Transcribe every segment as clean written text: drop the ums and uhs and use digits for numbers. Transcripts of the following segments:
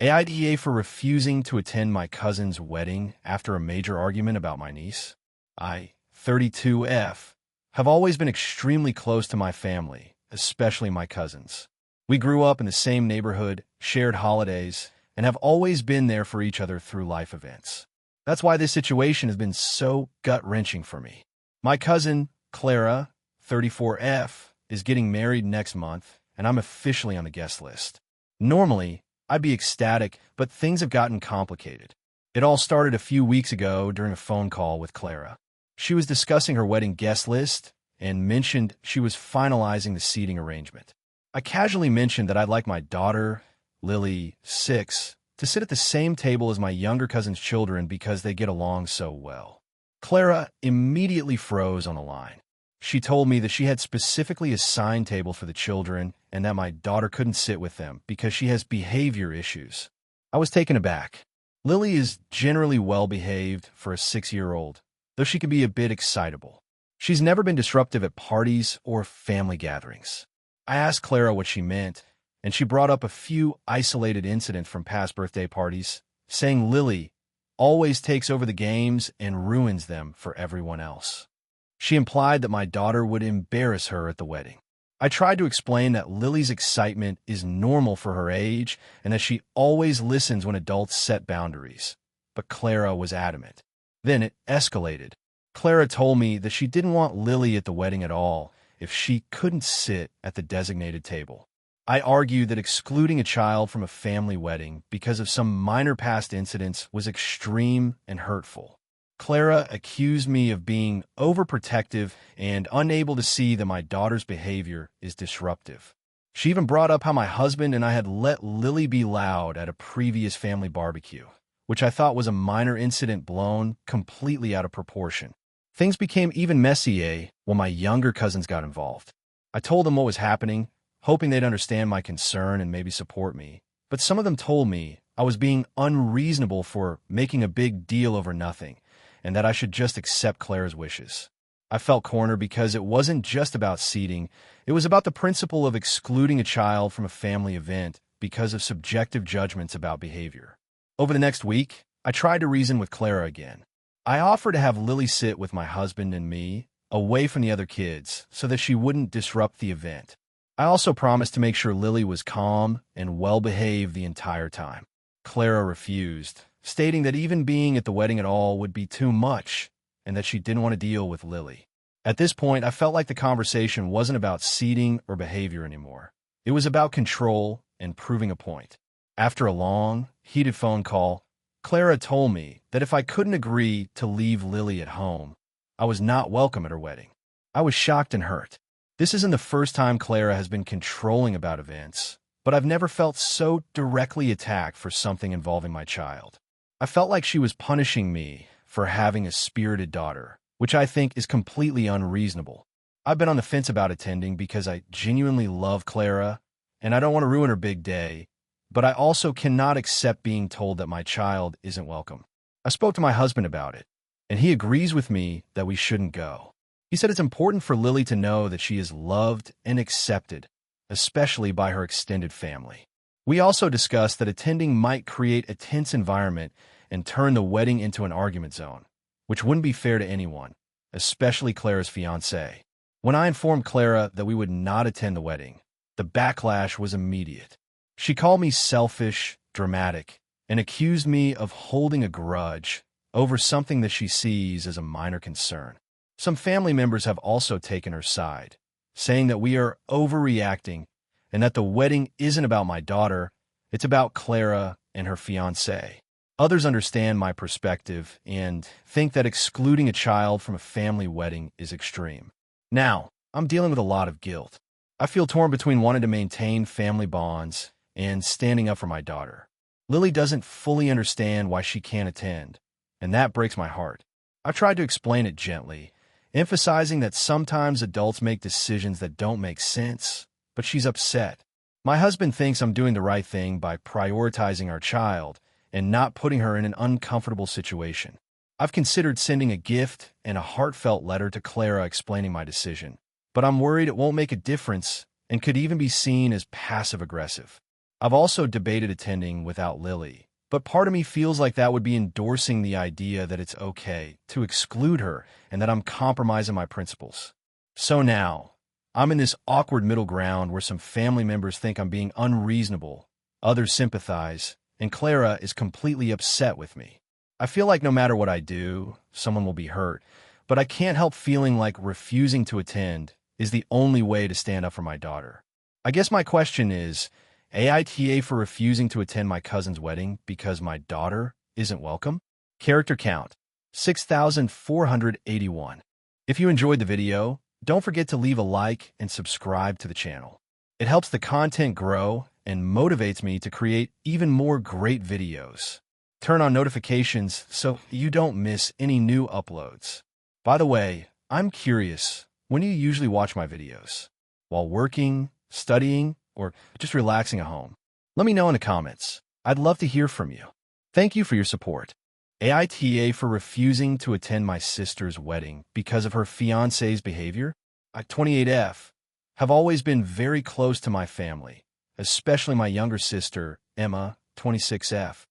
AITA for refusing to attend my cousin's wedding after a major argument about my niece. I, 32F, have always been extremely close to my family, especially my cousins. We grew up in the same neighborhood, shared holidays, and have always been there for each other through life events. That's why this situation has been so gut-wrenching for me. My cousin, Clara, 34F, is getting married next month, and I'm officially on the guest list. Normally, I'd be ecstatic, but things have gotten complicated. It all started a few weeks ago during a phone call with Clara. She was discussing her wedding guest list and mentioned she was finalizing the seating arrangement. I casually mentioned that I'd like my daughter, Lily, 6, to sit at the same table as my younger cousin's children because they get along so well. Clara immediately froze on the line. She told me that she had specifically assigned tables for the children and that my daughter couldn't sit with them because she has behavior issues. I was taken aback. Lily is generally well-behaved for a 6-year-old, though she can be a bit excitable. She's never been disruptive at parties or family gatherings. I asked Clara what she meant, and she brought up a few isolated incidents from past birthday parties, saying Lily always takes over the games and ruins them for everyone else. She implied that my daughter would embarrass her at the wedding. I tried to explain that Lily's excitement is normal for her age and that she always listens when adults set boundaries, but Clara was adamant. Then it escalated. Clara told me that she didn't want Lily at the wedding at all if she couldn't sit at the designated table. I argued that excluding a child from a family wedding because of some minor past incidents was extreme and hurtful. Clara accused me of being overprotective and unable to see that my daughter's behavior is disruptive. She even brought up how my husband and I had let Lily be loud at a previous family barbecue, which I thought was a minor incident blown completely out of proportion. Things became even messier when my younger cousins got involved. I told them what was happening, hoping they'd understand my concern and maybe support me, but some of them told me I was being unreasonable for making a big deal over nothing, and that I should just accept Clara's wishes. I felt cornered because it wasn't just about seating, it was about the principle of excluding a child from a family event because of subjective judgments about behavior. Over the next week, I tried to reason with Clara again. I offered to have Lily sit with my husband and me, away from the other kids, so that she wouldn't disrupt the event. I also promised to make sure Lily was calm and well-behaved the entire time. Clara refused, stating that even being at the wedding at all would be too much and that she didn't want to deal with Lily. At this point, I felt like the conversation wasn't about seating or behavior anymore. It was about control and proving a point. After a long, heated phone call, Clara told me that if I couldn't agree to leave Lily at home, I was not welcome at her wedding. I was shocked and hurt. This isn't the first time Clara has been controlling about events, but I've never felt so directly attacked for something involving my child. I felt like she was punishing me for having a spirited daughter, which I think is completely unreasonable. I've been on the fence about attending because I genuinely love Clara, and I don't want to ruin her big day, but I also cannot accept being told that my child isn't welcome. I spoke to my husband about it, and he agrees with me that we shouldn't go. He said it's important for Lily to know that she is loved and accepted, especially by her extended family. We also discussed that attending might create a tense environment and turn the wedding into an argument zone, which wouldn't be fair to anyone, especially Clara's fiancé. When I informed Clara that we would not attend the wedding, the backlash was immediate. She called me selfish, dramatic, and accused me of holding a grudge over something that she sees as a minor concern. Some family members have also taken her side, saying that we are overreacting and that the wedding isn't about my daughter, it's about Clara and her fiancé. Others understand my perspective and think that excluding a child from a family wedding is extreme. Now, I'm dealing with a lot of guilt. I feel torn between wanting to maintain family bonds and standing up for my daughter. Lily doesn't fully understand why she can't attend, and that breaks my heart. I've tried to explain it gently, emphasizing that sometimes adults make decisions that don't make sense, but she's upset. My husband thinks I'm doing the right thing by prioritizing our child and not putting her in an uncomfortable situation. I've considered sending a gift and a heartfelt letter to Clara explaining my decision, but I'm worried it won't make a difference and could even be seen as passive-aggressive. I've also debated attending without Lily, but part of me feels like that would be endorsing the idea that it's okay to exclude her and that I'm compromising my principles. So now, I'm in this awkward middle ground where some family members think I'm being unreasonable, others sympathize, and Clara is completely upset with me. I feel like no matter what I do, someone will be hurt, but I can't help feeling like refusing to attend is the only way to stand up for my daughter. I guess my question is, AITA for refusing to attend my cousin's wedding because my daughter isn't welcome? Character count, 6,481. If you enjoyed the video, don't forget to leave a like and subscribe to the channel. It helps the content grow and motivates me to create even more great videos. Turn on notifications so you don't miss any new uploads. By the way, I'm curious, when do you usually watch my videos? While working, studying, or just relaxing at home? Let me know in the comments. I'd love to hear from you. Thank you for your support. AITA for refusing to attend my sister's wedding because of her fiancé's behavior. I, 28F, have always been very close to my family, especially my younger sister, Emma, 26F.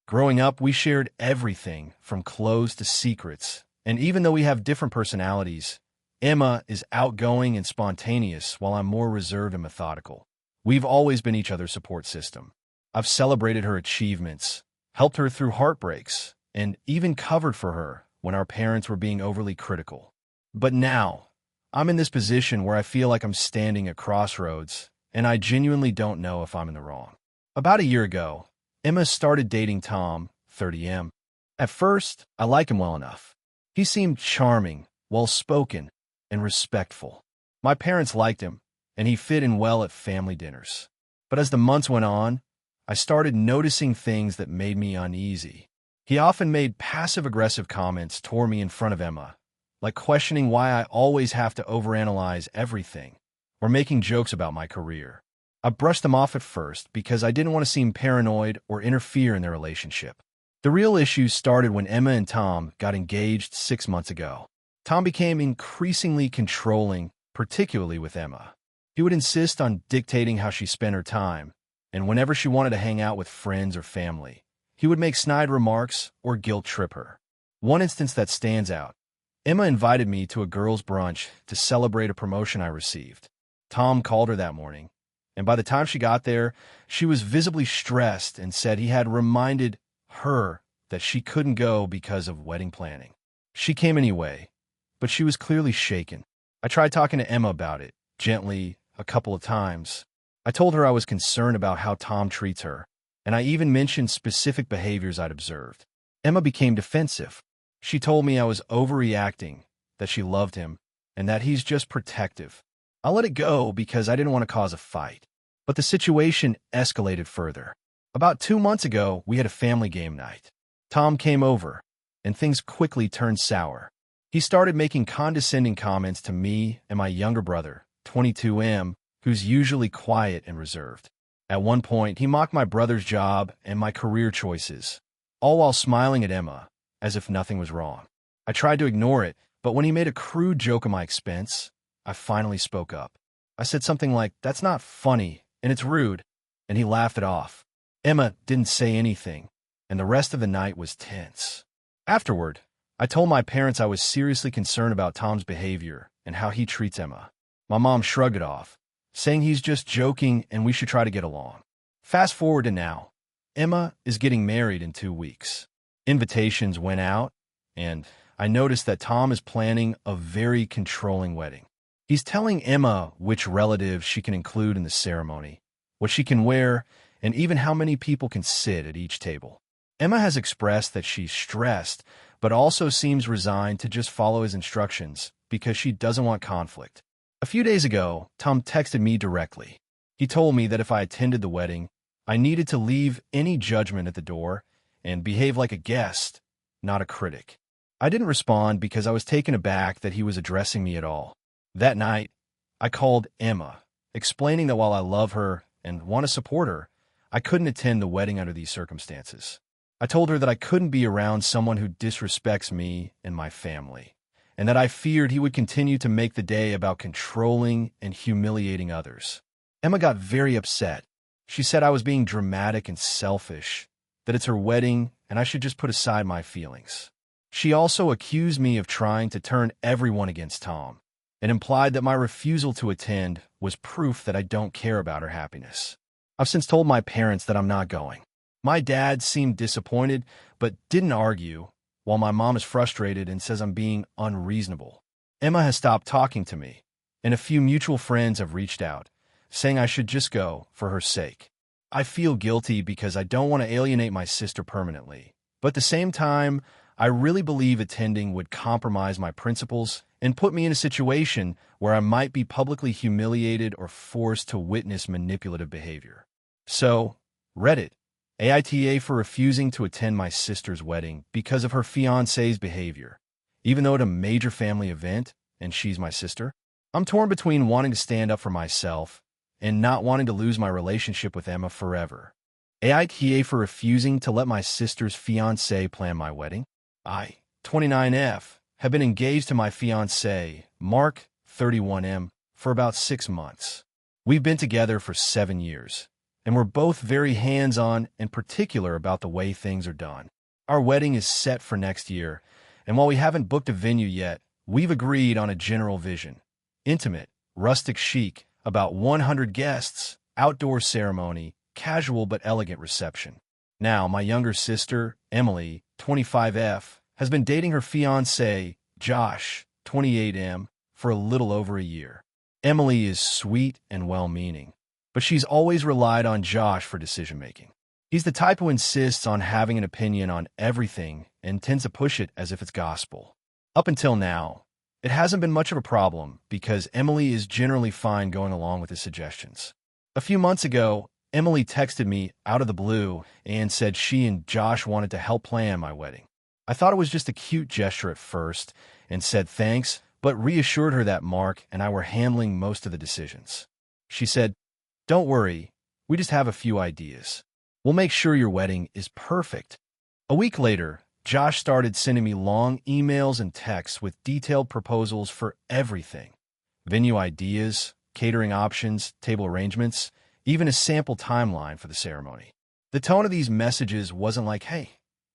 Growing up, we shared everything from clothes to secrets, and even though we have different personalities, Emma is outgoing and spontaneous while I'm more reserved and methodical. We've always been each other's support system. I've celebrated her achievements, helped her through heartbreaks, and even covered for her when our parents were being overly critical. But now, I'm in this position where I feel like I'm standing at crossroads, and I genuinely don't know if I'm in the wrong. About a year ago, Emma started dating Tom, 30M. At first, I liked him well enough. He seemed charming, well-spoken, and respectful. My parents liked him, and he fit in well at family dinners. But as the months went on, I started noticing things that made me uneasy. He often made passive-aggressive comments toward me in front of Emma, like questioning why I always have to overanalyze everything, or making jokes about my career. I brushed them off at first because I didn't want to seem paranoid or interfere in their relationship. The real issues started when Emma and Tom got engaged 6 months ago. Tom became increasingly controlling, particularly with Emma. He would insist on dictating how she spent her time, and whenever she wanted to hang out with friends or family, he would make snide remarks or guilt-trip her. One instance that stands out: Emma invited me to a girls' brunch to celebrate a promotion I received. Tom called her that morning, and by the time she got there, she was visibly stressed and said he had reminded her that she couldn't go because of wedding planning. She came anyway, but she was clearly shaken. I tried talking to Emma about it, gently, a couple of times. I told her I was concerned about how Tom treats her, and I even mentioned specific behaviors I'd observed. Emma became defensive. She told me I was overreacting, that she loved him, and that he's just protective. I let it go because I didn't want to cause a fight. But the situation escalated further. About 2 months ago, we had a family game night. Tom came over, and things quickly turned sour. He started making condescending comments to me and my younger brother, 22M, who's usually quiet and reserved. At one point, he mocked my brother's job and my career choices, all while smiling at Emma, as if nothing was wrong. I tried to ignore it, but when he made a crude joke at my expense, I finally spoke up. I said something like, "That's not funny, and it's rude," and he laughed it off. Emma didn't say anything, and the rest of the night was tense. Afterward, I told my parents I was seriously concerned about Tom's behavior and how he treats Emma. My mom shrugged it off, saying he's just joking and we should try to get along. Fast forward to now. Emma is getting married in 2 weeks. Invitations went out, and I noticed that Tom is planning a very controlling wedding. He's telling Emma which relatives she can include in the ceremony, what she can wear, and even how many people can sit at each table. Emma has expressed that she's stressed, but also seems resigned to just follow his instructions because she doesn't want conflict. A few days ago, Tom texted me directly. He told me that if I attended the wedding, I needed to leave any judgment at the door and behave like a guest, not a critic. I didn't respond because I was taken aback that he was addressing me at all. That night, I called Emma, explaining that while I love her and want to support her, I couldn't attend the wedding under these circumstances. I told her that I couldn't be around someone who disrespects me and my family, and that I feared he would continue to make the day about controlling and humiliating others. Emma got very upset. She said I was being dramatic and selfish, that it's her wedding and I should just put aside my feelings. She also accused me of trying to turn everyone against Tom, and implied that my refusal to attend was proof that I don't care about her happiness. I've since told my parents that I'm not going. My dad seemed disappointed, but didn't argue, while my mom is frustrated and says I'm being unreasonable. Emma has stopped talking to me, and a few mutual friends have reached out, saying I should just go for her sake. I feel guilty because I don't want to alienate my sister permanently, but at the same time, I really believe attending would compromise my principles and put me in a situation where I might be publicly humiliated or forced to witness manipulative behavior. So, Reddit, AITA for refusing to attend my sister's wedding because of her fiancé's behavior, even though at a major family event and she's my sister. I'm torn between wanting to stand up for myself and not wanting to lose my relationship with Emma forever. AITA for refusing to let my sister's fiancé plan my wedding. I, 29F, have been engaged to my fiancé, Mark, 31M, for about 6 months. We've been together for 7 years, and we're both very hands-on and particular about the way things are done. Our wedding is set for next year, and while we haven't booked a venue yet, we've agreed on a general vision. Intimate, rustic chic, about 100 guests, outdoor ceremony, casual but elegant reception. Now, my younger sister, Emily, 25F, has been dating her fiancé, Josh, 28M, for a little over a year. Emily is sweet and well-meaning, but she's always relied on Josh for decision-making. He's the type who insists on having an opinion on everything and tends to push it as if it's gospel. Up until now, it hasn't been much of a problem because Emily is generally fine going along with his suggestions. A few months ago, Emily texted me out of the blue and said she and Josh wanted to help plan my wedding. I thought it was just a cute gesture at first and said thanks, but reassured her that Mark and I were handling most of the decisions. She said, "Don't worry, we just have a few ideas. We'll make sure your wedding is perfect." A week later, Josh started sending me long emails and texts with detailed proposals for everything. Venue ideas, catering options, table arrangements, even a sample timeline for the ceremony. The tone of these messages wasn't like, "Hey,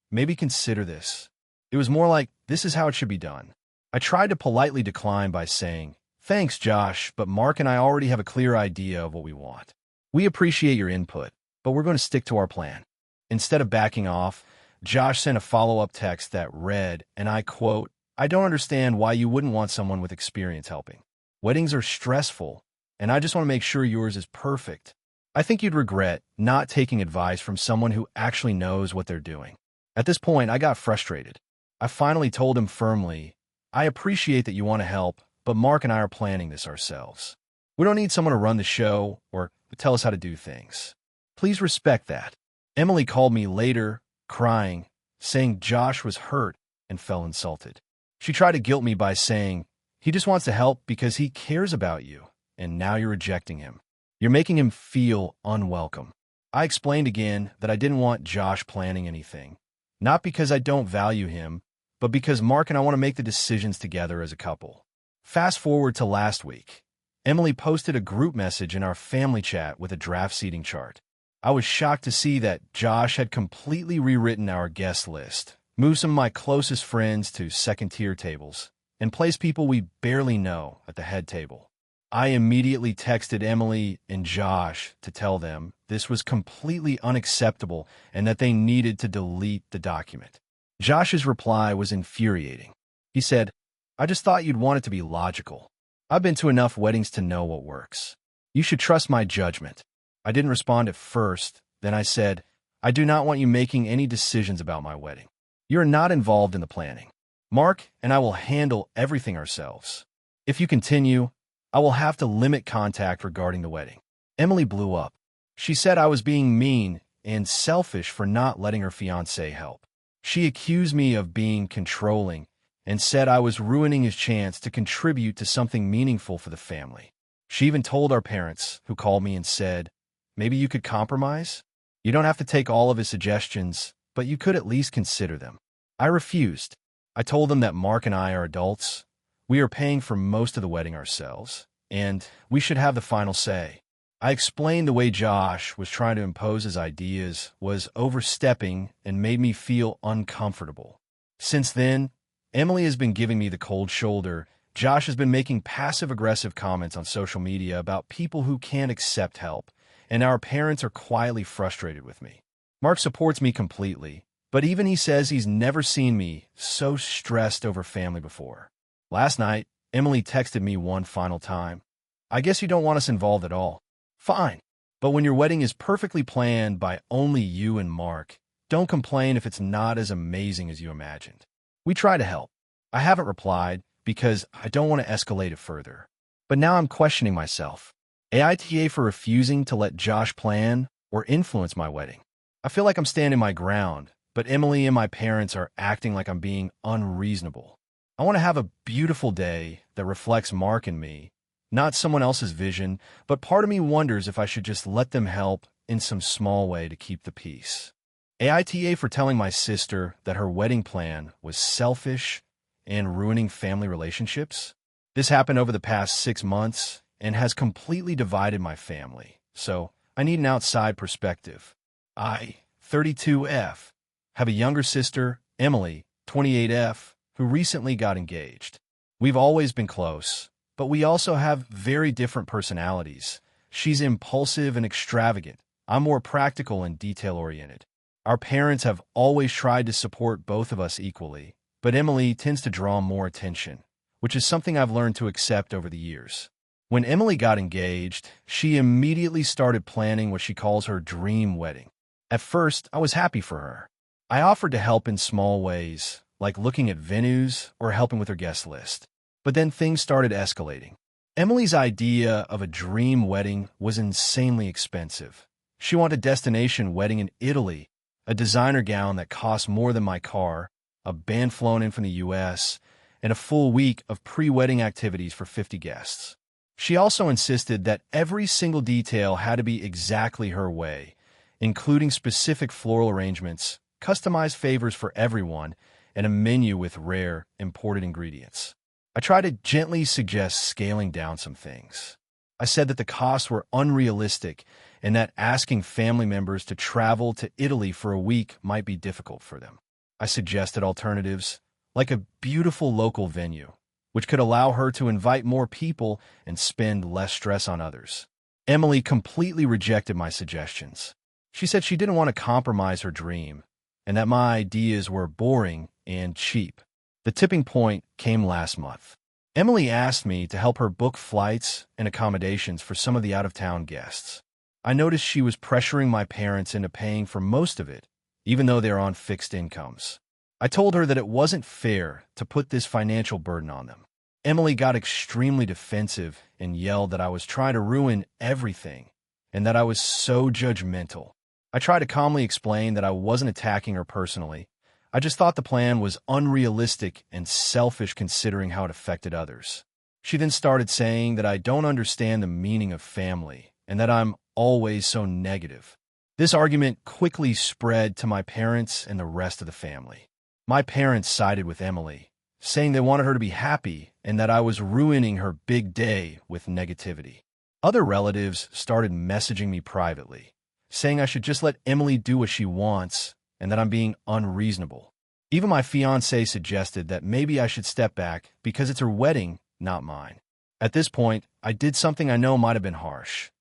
maybe consider this." It was more like, "This is how it should be done." I tried to politely decline by saying, "Thanks, Josh, but Mark and I already have a clear idea of what we want. We appreciate your input, but we're going to stick to our plan." Instead of backing off, Josh sent a follow-up text that read, and I quote, "I don't understand why you wouldn't want someone with experience helping. Weddings are stressful, and I just want to make sure yours is perfect. I think you'd regret not taking advice from someone who actually knows what they're doing." At this point, I got frustrated. I finally told him firmly, "I appreciate that you want to help, but Mark and I are planning this ourselves. We don't need someone to run the show or tell us how to do things. Please respect that." Emily called me later, crying, saying Josh was hurt and felt insulted. She tried to guilt me by saying, "He just wants to help because he cares about you, and now you're rejecting him. You're making him feel unwelcome." I explained again that I didn't want Josh planning anything, not because I don't value him, but because Mark and I want to make the decisions together as a couple. Fast forward to last week. Emily posted a group message in our family chat with a draft seating chart. I was shocked to see that Josh had completely rewritten our guest list, moved some of my closest friends to second-tier tables, and placed people we barely know at the head table. I immediately texted Emily and Josh to tell them this was completely unacceptable and that they needed to delete the document. Josh's reply was infuriating. He said, "I just thought you'd want it to be logical. I've been to enough weddings to know what works. You should trust my judgment." I didn't respond at first. Then I said, "I do not want you making any decisions about my wedding. You're not involved in the planning. Mark and I will handle everything ourselves. If you continue, I will have to limit contact regarding the wedding." Emily blew up. She said I was being mean and selfish for not letting her fiancé help. She accused me of being controlling and said I was ruining his chance to contribute to something meaningful for the family. She even told our parents, who called me and said, "Maybe you could compromise? You don't have to take all of his suggestions, but you could at least consider them." I refused. I told them that Mark and I are adults. We are paying for most of the wedding ourselves, and we should have the final say. I explained the way Josh was trying to impose his ideas was overstepping and made me feel uncomfortable. Since then, Emily has been giving me the cold shoulder. Josh has been making passive-aggressive comments on social media about people who can't accept help, and our parents are quietly frustrated with me. Mark supports me completely, but even he says he's never seen me so stressed over family before. Last night, Emily texted me one final time. "I guess you don't want us involved at all." Fine. But when your wedding is perfectly planned by only you and Mark, don't complain if it's not as amazing as you imagined. We try to help. I haven't replied because I don't want to escalate it further. But now I'm questioning myself. AITA for refusing to let Josh plan or influence my wedding. I feel like I'm standing my ground, but Emily and my parents are acting like I'm being unreasonable. I want to have a beautiful day that reflects Mark and me, not someone else's vision, but part of me wonders if I should just let them help in some small way to keep the peace. AITA for telling my sister that her wedding plan was selfish and ruining family relationships. This happened over the past 6 months and has completely divided my family, so I need an outside perspective. I, 32F, have a younger sister, Emily, 28F, who recently got engaged. We've always been close, but we also have very different personalities. She's impulsive and extravagant. I'm more practical and detail-oriented. Our parents have always tried to support both of us equally, but Emily tends to draw more attention, which is something I've learned to accept over the years. When Emily got engaged, she immediately started planning what she calls her dream wedding. At first, I was happy for her. I offered to help in small ways, like looking at venues or helping with her guest list. But then things started escalating. Emily's idea of a dream wedding was insanely expensive. She wanted a destination wedding in Italy, a designer gown that cost more than my car, a band flown in from the US, and a full week of pre-wedding activities for 50 guests. She also insisted that every single detail had to be exactly her way, including specific floral arrangements, customized favors for everyone, and a menu with rare, imported ingredients. I tried to gently suggest scaling down some things. I said that the costs were unrealistic and that asking family members to travel to Italy for a week might be difficult for them. I suggested alternatives, like a beautiful local venue, which could allow her to invite more people and spend less stress on others. Emily completely rejected my suggestions. She said she didn't want to compromise her dream and that my ideas were boring and cheap. The tipping point came last month. Emily asked me to help her book flights and accommodations for some of the out-of-town guests. I noticed she was pressuring my parents into paying for most of it, even though they're on fixed incomes. I told her that it wasn't fair to put this financial burden on them. Emily got extremely defensive and yelled that I was trying to ruin everything and that I was so judgmental. I tried to calmly explain that I wasn't attacking her personally. I just thought the plan was unrealistic and selfish considering how it affected others. She then started saying that I don't understand the meaning of family and that I'm always so negative. This argument quickly spread to my parents and the rest of the family. My parents sided with Emily, saying they wanted her to be happy and that I was ruining her big day with negativity. Other relatives started messaging me privately, saying I should just let Emily do what she wants and that I'm being unreasonable. Even my fiancé suggested that maybe I should step back because it's her wedding, not mine. At this point, I did something I know might have been harsh.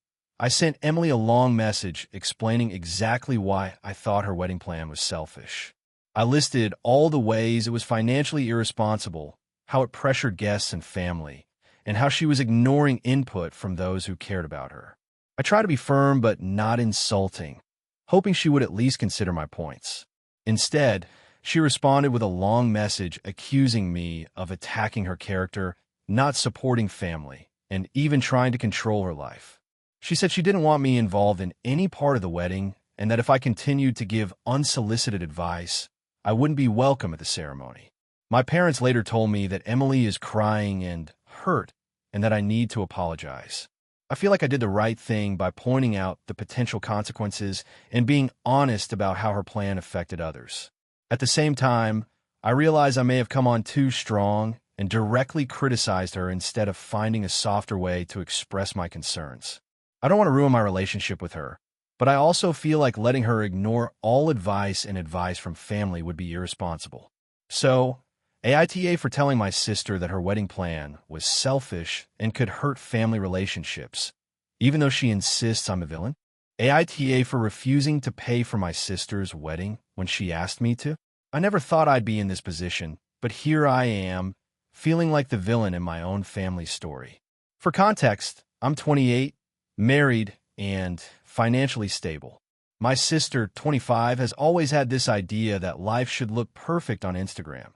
I sent Emily a long message explaining exactly why I thought her wedding plan was selfish. I listed all the ways it was financially irresponsible, how it pressured guests and family, and how she was ignoring input from those who cared about her. I tried to be firm but not insulting, hoping she would at least consider my points. Instead, she responded with a long message accusing me of attacking her character, not supporting family, and even trying to control her life. She said she didn't want me involved in any part of the wedding and that if I continued to give unsolicited advice, I wouldn't be welcome at the ceremony. My parents later told me that Emily is crying and hurt and that I need to apologize. I feel like I did the right thing by pointing out the potential consequences and being honest about how her plan affected others. At the same time, I realize I may have come on too strong and directly criticized her instead of finding a softer way to express my concerns. I don't want to ruin my relationship with her, but I also feel like letting her ignore all advice and advice from family would be irresponsible. So, AITA for telling my sister that her wedding plan was selfish and could hurt family relationships, even though she insists I'm a villain. AITA for refusing to pay for my sister's wedding when she asked me to. I never thought I'd be in this position, but here I am, feeling like the villain in my own family story. For context, I'm 28, married, and financially stable. My sister, 25, has always had this idea that life should look perfect on Instagram.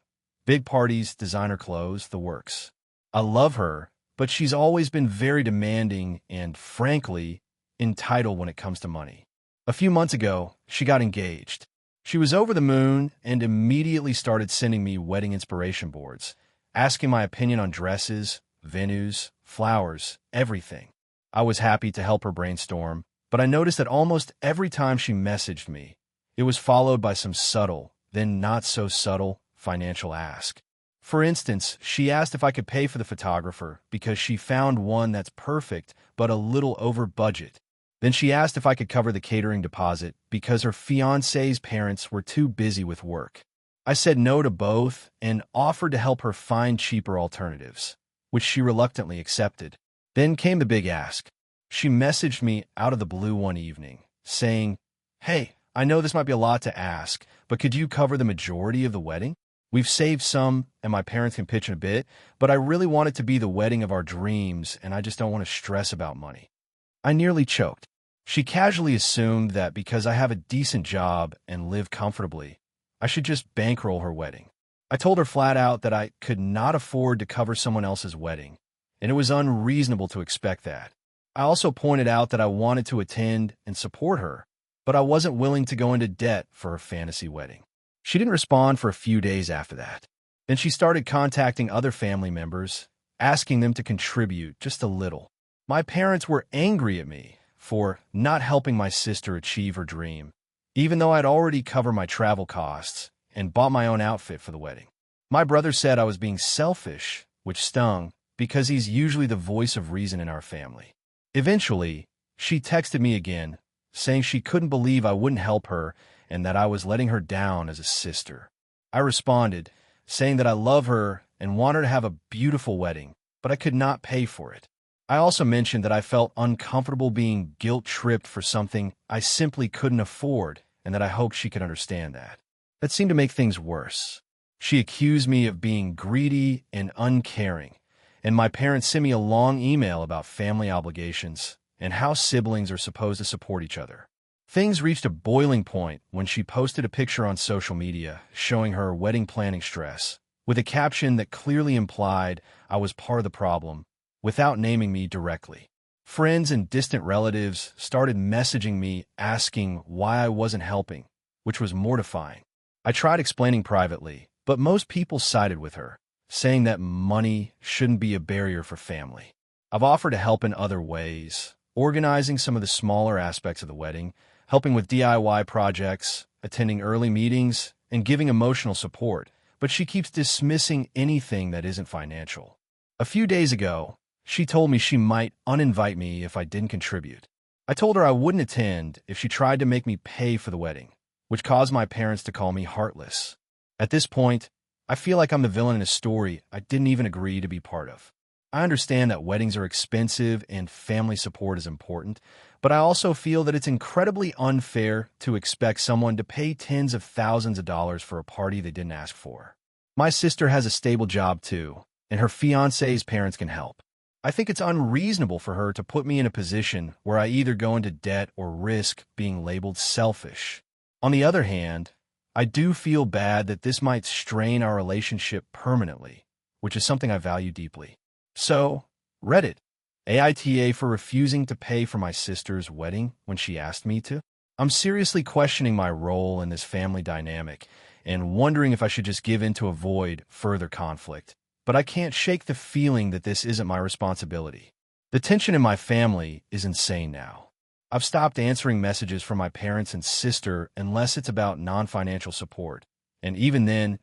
Big parties, designer clothes, the works. I love her, but she's always been very demanding and, frankly, entitled when it comes to money. A few months ago, she got engaged. She was over the moon and immediately started sending me wedding inspiration boards, asking my opinion on dresses, venues, flowers, everything. I was happy to help her brainstorm, but I noticed that almost every time she messaged me, it was followed by some subtle, then not so subtle, financial ask. For instance, she asked if I could pay for the photographer because she found one that's perfect but a little over budget. Then she asked if I could cover the catering deposit because her fiancé's parents were too busy with work. I said no to both and offered to help her find cheaper alternatives, which she reluctantly accepted. Then came the big ask. She messaged me out of the blue one evening, saying, "Hey, I know this might be a lot to ask, but could you cover the majority of the wedding? We've saved some, and my parents can pitch in a bit, but I really want it to be the wedding of our dreams, and I just don't want to stress about money." I nearly choked. She casually assumed that because I have a decent job and live comfortably, I should just bankroll her wedding. I told her flat out that I could not afford to cover someone else's wedding, and it was unreasonable to expect that. I also pointed out that I wanted to attend and support her, but I wasn't willing to go into debt for her fantasy wedding. She didn't respond for a few days after that. Then she started contacting other family members, asking them to contribute just a little. My parents were angry at me for not helping my sister achieve her dream, even though I'd already covered my travel costs and bought my own outfit for the wedding. My brother said I was being selfish, which stung, because he's usually the voice of reason in our family. Eventually, she texted me again, saying she couldn't believe I wouldn't help her and that I was letting her down as a sister. I responded, saying that I love her and want her to have a beautiful wedding, but I could not pay for it. I also mentioned that I felt uncomfortable being guilt-tripped for something I simply couldn't afford and that I hoped she could understand that. That seemed to make things worse. She accused me of being greedy and uncaring, and my parents sent me a long email about family obligations and how siblings are supposed to support each other. Things reached a boiling point when she posted a picture on social media showing her wedding planning stress, with a caption that clearly implied I was part of the problem, without naming me directly. Friends and distant relatives started messaging me asking why I wasn't helping, which was mortifying. I tried explaining privately, but most people sided with her, saying that money shouldn't be a barrier for family. I've offered to help in other ways, organizing some of the smaller aspects of the wedding, helping with DIY projects, attending early meetings, and giving emotional support, but she keeps dismissing anything that isn't financial. A few days ago, she told me she might uninvite me if I didn't contribute. I told her I wouldn't attend if she tried to make me pay for the wedding, which caused my parents to call me heartless. At this point, I feel like I'm the villain in a story I didn't even agree to be part of. I understand that weddings are expensive and family support is important, but I also feel that it's incredibly unfair to expect someone to pay tens of thousands of dollars for a party they didn't ask for. My sister has a stable job too, and her fiancé's parents can help. I think it's unreasonable for her to put me in a position where I either go into debt or risk being labeled selfish. On the other hand, I do feel bad that this might strain our relationship permanently, which is something I value deeply. So, Reddit, AITA for refusing to pay for my sister's wedding when she asked me to. I'm seriously questioning my role in this family dynamic and wondering if I should just give in to avoid further conflict. But I can't shake the feeling that this isn't my responsibility. The tension in my family is insane now. I've stopped answering messages from my parents and sister unless it's about non-financial support. And even then,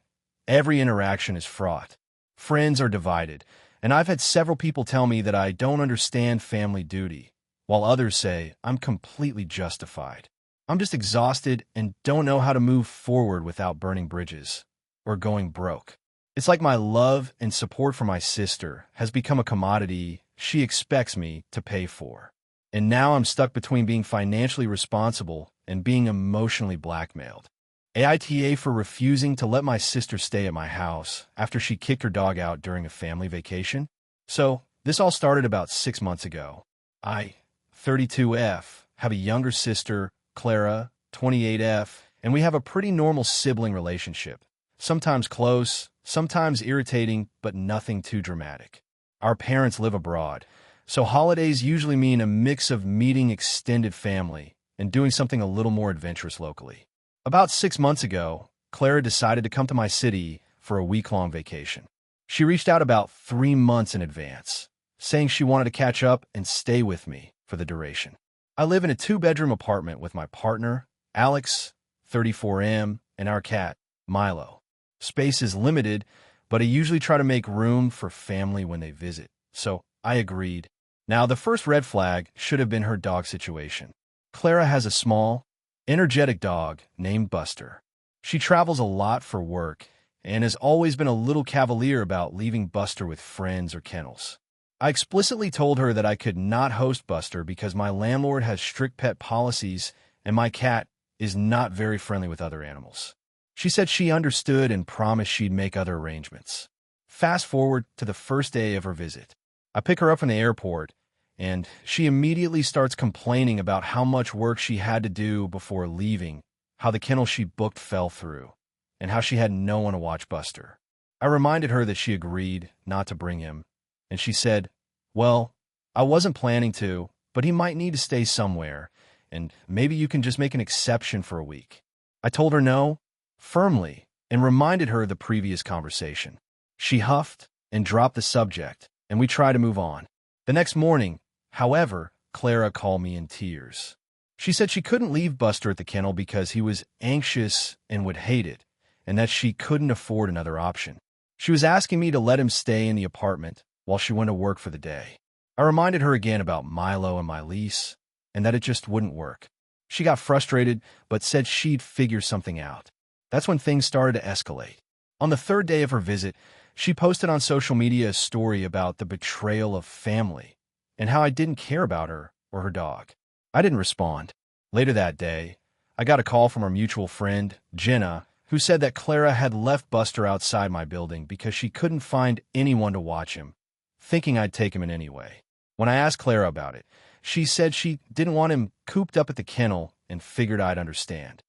every interaction is fraught. Friends are divided, and I've had several people tell me that I don't understand family duty, while others say I'm completely justified. I'm just exhausted and don't know how to move forward without burning bridges or going broke. It's like my love and support for my sister has become a commodity she expects me to pay for. And now I'm stuck between being financially responsible and being emotionally blackmailed. AITA for refusing to let my sister stay at my house after she kicked her dog out during a family vacation. So, this all started about 6 months ago. I, 32F, have a younger sister, Clara, 28F, and we have a pretty normal sibling relationship. Sometimes close, sometimes irritating, but nothing too dramatic. Our parents live abroad, so holidays usually mean a mix of meeting extended family and doing something a little more adventurous locally. About 6 months ago, Clara decided to come to my city for a week-long vacation. She reached out about 3 months in advance, saying she wanted to catch up and stay with me for the duration. I live in a 2-bedroom apartment with my partner, Alex, 34M, and our cat, Milo. Space is limited, but I usually try to make room for family when they visit, so I agreed. Now, the first red flag should have been her dog situation. Clara has a small, energetic dog named Buster. She travels a lot for work and has always been a little cavalier about leaving Buster with friends or kennels. I explicitly told her that I could not host Buster because my landlord has strict pet policies and my cat is not very friendly with other animals. She said she understood and promised she'd make other arrangements. Fast forward to the first day of her visit. I pick her up from the airport, and she immediately starts complaining about how much work she had to do before leaving, how the kennel she booked fell through, and how she had no one to watch Buster. I reminded her that she agreed not to bring him, and she said, "Well, I wasn't planning to, but he might need to stay somewhere, and maybe you can just make an exception for a week." I told her no, firmly, and reminded her of the previous conversation. She huffed and dropped the subject, and we tried to move on. The next morning, however, Clara called me in tears. She said she couldn't leave Buster at the kennel because he was anxious and would hate it, and that she couldn't afford another option. She was asking me to let him stay in the apartment while she went to work for the day. I reminded her again about Milo and my lease, and that it just wouldn't work. She got frustrated, but said she'd figure something out. That's when things started to escalate. On the third day of her visit, she posted on social media a story about the betrayal of family and how I didn't care about her or her dog. I didn't respond. Later that day, I got a call from our mutual friend, Jenna, who said that Clara had left Buster outside my building because she couldn't find anyone to watch him, thinking I'd take him in anyway. When I asked Clara about it, she said she didn't want him cooped up at the kennel and figured I'd understand.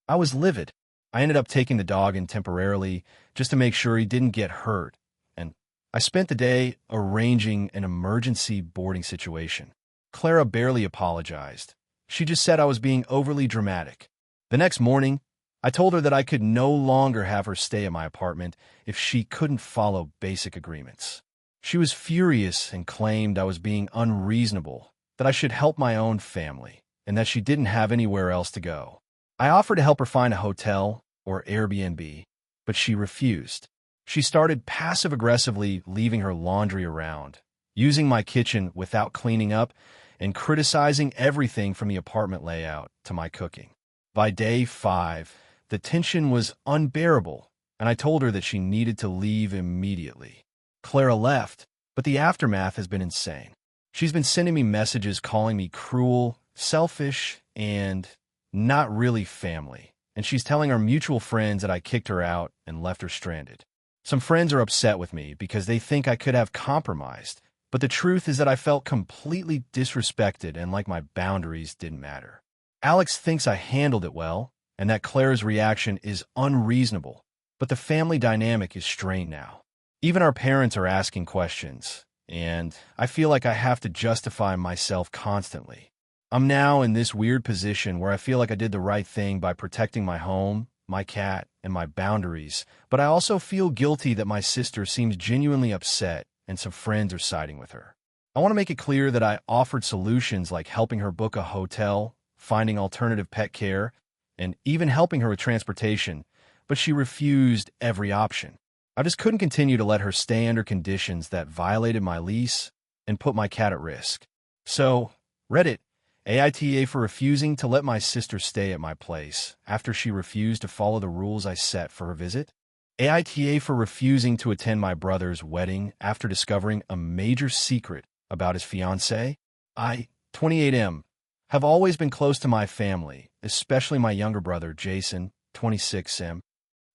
I was livid. I ended up taking the dog in temporarily just to make sure he didn't get hurt, and I spent the day arranging an emergency boarding situation. Clara barely apologized. She just said I was being overly dramatic. The next morning, I told her that I could no longer have her stay at my apartment if she couldn't follow basic agreements. She was furious and claimed I was being unreasonable, that I should help my own family, and that she didn't have anywhere else to go. I offered to help her find a hotel or Airbnb, but she refused. She started passive-aggressively leaving her laundry around, using my kitchen without cleaning up, and criticizing everything from the apartment layout to my cooking. By day 5, the tension was unbearable, and I told her that she needed to leave immediately. Clara left, but the aftermath has been insane. She's been sending me messages calling me cruel, selfish, and not really family, and she's telling our mutual friends that I kicked her out and left her stranded. Some friends are upset with me because they think I could have compromised, but the truth is that I felt completely disrespected and like my boundaries didn't matter. Alex thinks I handled it well, and that Clara's reaction is unreasonable, but the family dynamic is strained now. Even our parents are asking questions, and I feel like I have to justify myself constantly. I'm now in this weird position where I feel like I did the right thing by protecting my home, my cat, and my boundaries, but I also feel guilty that my sister seems genuinely upset and some friends are siding with her. I want to make it clear that I offered solutions like helping her book a hotel, finding alternative pet care, and even helping her with transportation, but she refused every option. I just couldn't continue to let her stay under conditions that violated my lease and put my cat at risk. So, Reddit, AITA for refusing to let my sister stay at my place after she refused to follow the rules I set for her visit. AITA for refusing to attend my brother's wedding after discovering a major secret about his fiancée. I, 28M, have always been close to my family, especially my younger brother, Jason, 26M.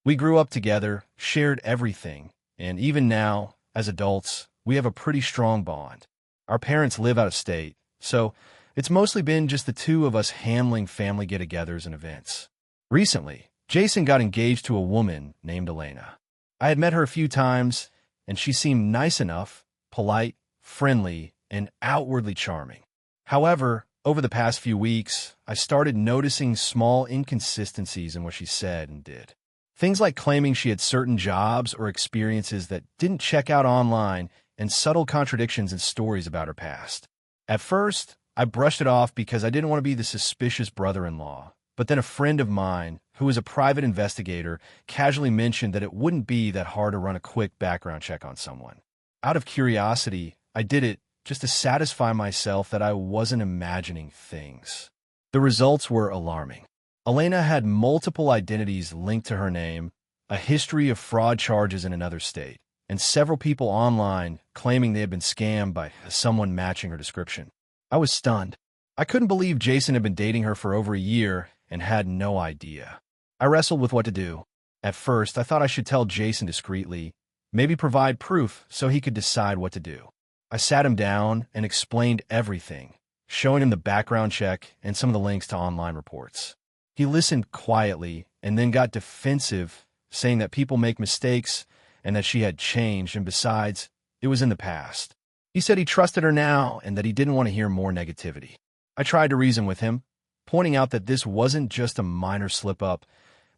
We grew up together, shared everything, and even now, as adults, we have a pretty strong bond. Our parents live out of state, so it's mostly been just the two of us handling family get-togethers and events. Recently, Jason got engaged to a woman named Elena. I had met her a few times, and she seemed nice enough, polite, friendly, and outwardly charming. However, over the past few weeks, I started noticing small inconsistencies in what she said and did. Things like claiming she had certain jobs or experiences that didn't check out online, and subtle contradictions in stories about her past. At first, I brushed it off because I didn't want to be the suspicious brother-in-law, but then a friend of mine, who is a private investigator, casually mentioned that it wouldn't be that hard to run a quick background check on someone. Out of curiosity, I did it just to satisfy myself that I wasn't imagining things. The results were alarming. Elena had multiple identities linked to her name, a history of fraud charges in another state, and several people online claiming they had been scammed by someone matching her description. I was stunned. I couldn't believe Jason had been dating her for over a year and had no idea. I wrestled with what to do. At first, I thought I should tell Jason discreetly, maybe provide proof so he could decide what to do. I sat him down and explained everything, showing him the background check and some of the links to online reports. He listened quietly and then got defensive, saying that people make mistakes and that she had changed, and besides, it was in the past. He said he trusted her now and that he didn't want to hear more negativity. I tried to reason with him, pointing out that this wasn't just a minor slip-up.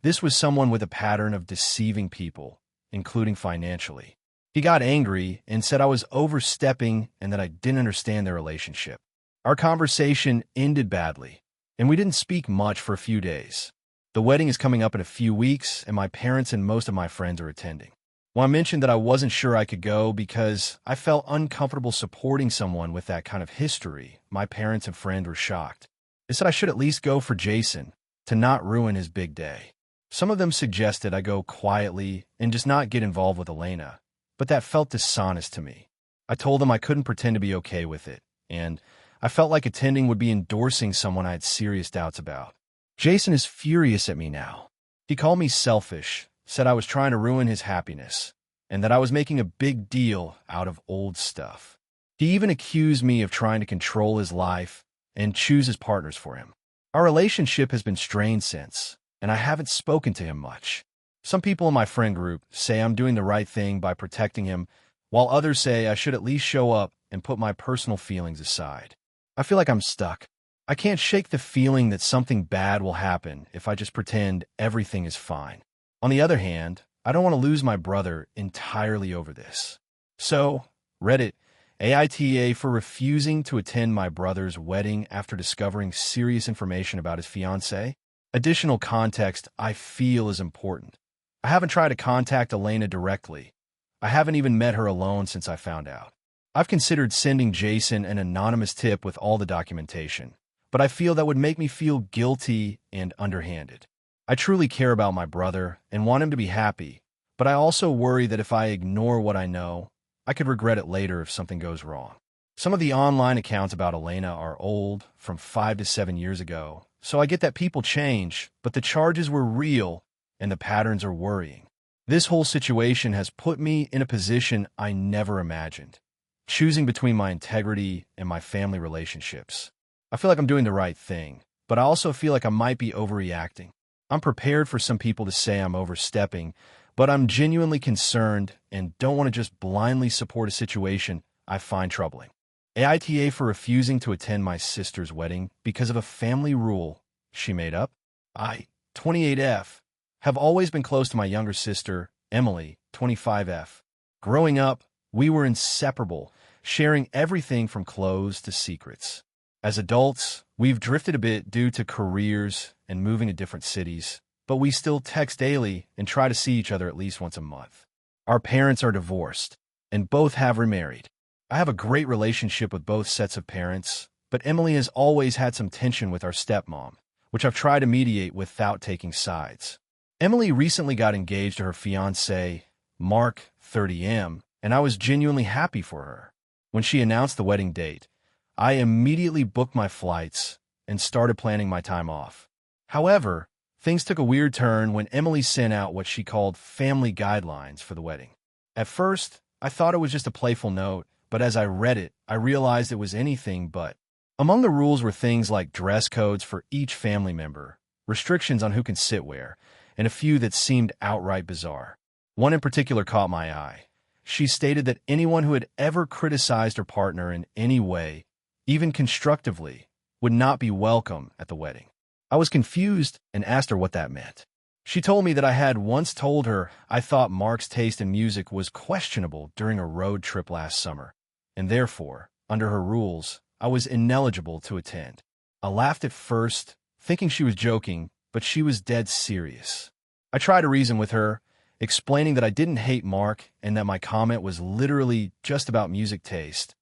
This was someone with a pattern of deceiving people, including financially. He got angry and said I was overstepping and that I didn't understand their relationship. Our conversation ended badly, and we didn't speak much for a few days. The wedding is coming up in a few weeks, and my parents and most of my friends are attending. Well, I mentioned that I wasn't sure I could go because I felt uncomfortable supporting someone with that kind of history. My parents and friends were shocked. They said I should at least go for Jason, to not ruin his big day. Some of them suggested I go quietly and just not get involved with Elena, but that felt dishonest to me. I told them I couldn't pretend to be okay with it, and I felt like attending would be endorsing someone I had serious doubts about. Jason is furious at me now. He called me selfish, said I was trying to ruin his happiness, and that I was making a big deal out of old stuff. He even accused me of trying to control his life and choose his partners for him. Our relationship has been strained since, and I haven't spoken to him much. Some people in my friend group say I'm doing the right thing by protecting him, while others say I should at least show up and put my personal feelings aside. I feel like I'm stuck. I can't shake the feeling that something bad will happen if I just pretend everything is fine. On the other hand, I don't want to lose my brother entirely over this. So, Reddit, AITA for refusing to attend my brother's wedding after discovering serious information about his fiancée. Additional context I feel is important. I haven't tried to contact Elena directly. I haven't even met her alone since I found out. I've considered sending Jason an anonymous tip with all the documentation, but I feel that would make me feel guilty and underhanded. I truly care about my brother and want him to be happy, but I also worry that if I ignore what I know, I could regret it later if something goes wrong. Some of the online accounts about Elena are old, from 5 to 7 years ago, so I get that people change, but the charges were real and the patterns are worrying. This whole situation has put me in a position I never imagined, choosing between my integrity and my family relationships. I feel like I'm doing the right thing, but I also feel like I might be overreacting. I'm prepared for some people to say I'm overstepping, but I'm genuinely concerned and don't want to just blindly support a situation I find troubling. AITA for refusing to attend my sister's wedding because of a family rule she made up. I, 28F, have always been close to my younger sister, Emily, 25F. Growing up, we were inseparable, sharing everything from clothes to secrets. As adults, we've drifted a bit due to careers and moving to different cities, but we still text daily and try to see each other at least once a month. Our parents are divorced, and both have remarried. I have a great relationship with both sets of parents, but Emily has always had some tension with our stepmom, which I've tried to mediate without taking sides. Emily recently got engaged to her fiancé, Mark, 30M, and I was genuinely happy for her. When she announced the wedding date, I immediately booked my flights and started planning my time off. However, things took a weird turn when Emily sent out what she called family guidelines for the wedding. At first, I thought it was just a playful note, but as I read it, I realized it was anything but. Among the rules were things like dress codes for each family member, restrictions on who can sit where, and a few that seemed outright bizarre. One in particular caught my eye. She stated that anyone who had ever criticized her partner in any way, even constructively, would not be welcome at the wedding. I was confused and asked her what that meant. She told me that I had once told her I thought Mark's taste in music was questionable during a road trip last summer, and therefore, under her rules, I was ineligible to attend. I laughed at first, thinking she was joking, but she was dead serious. I tried to reason with her, explaining that I didn't hate Mark and that my comment was literally just about music taste,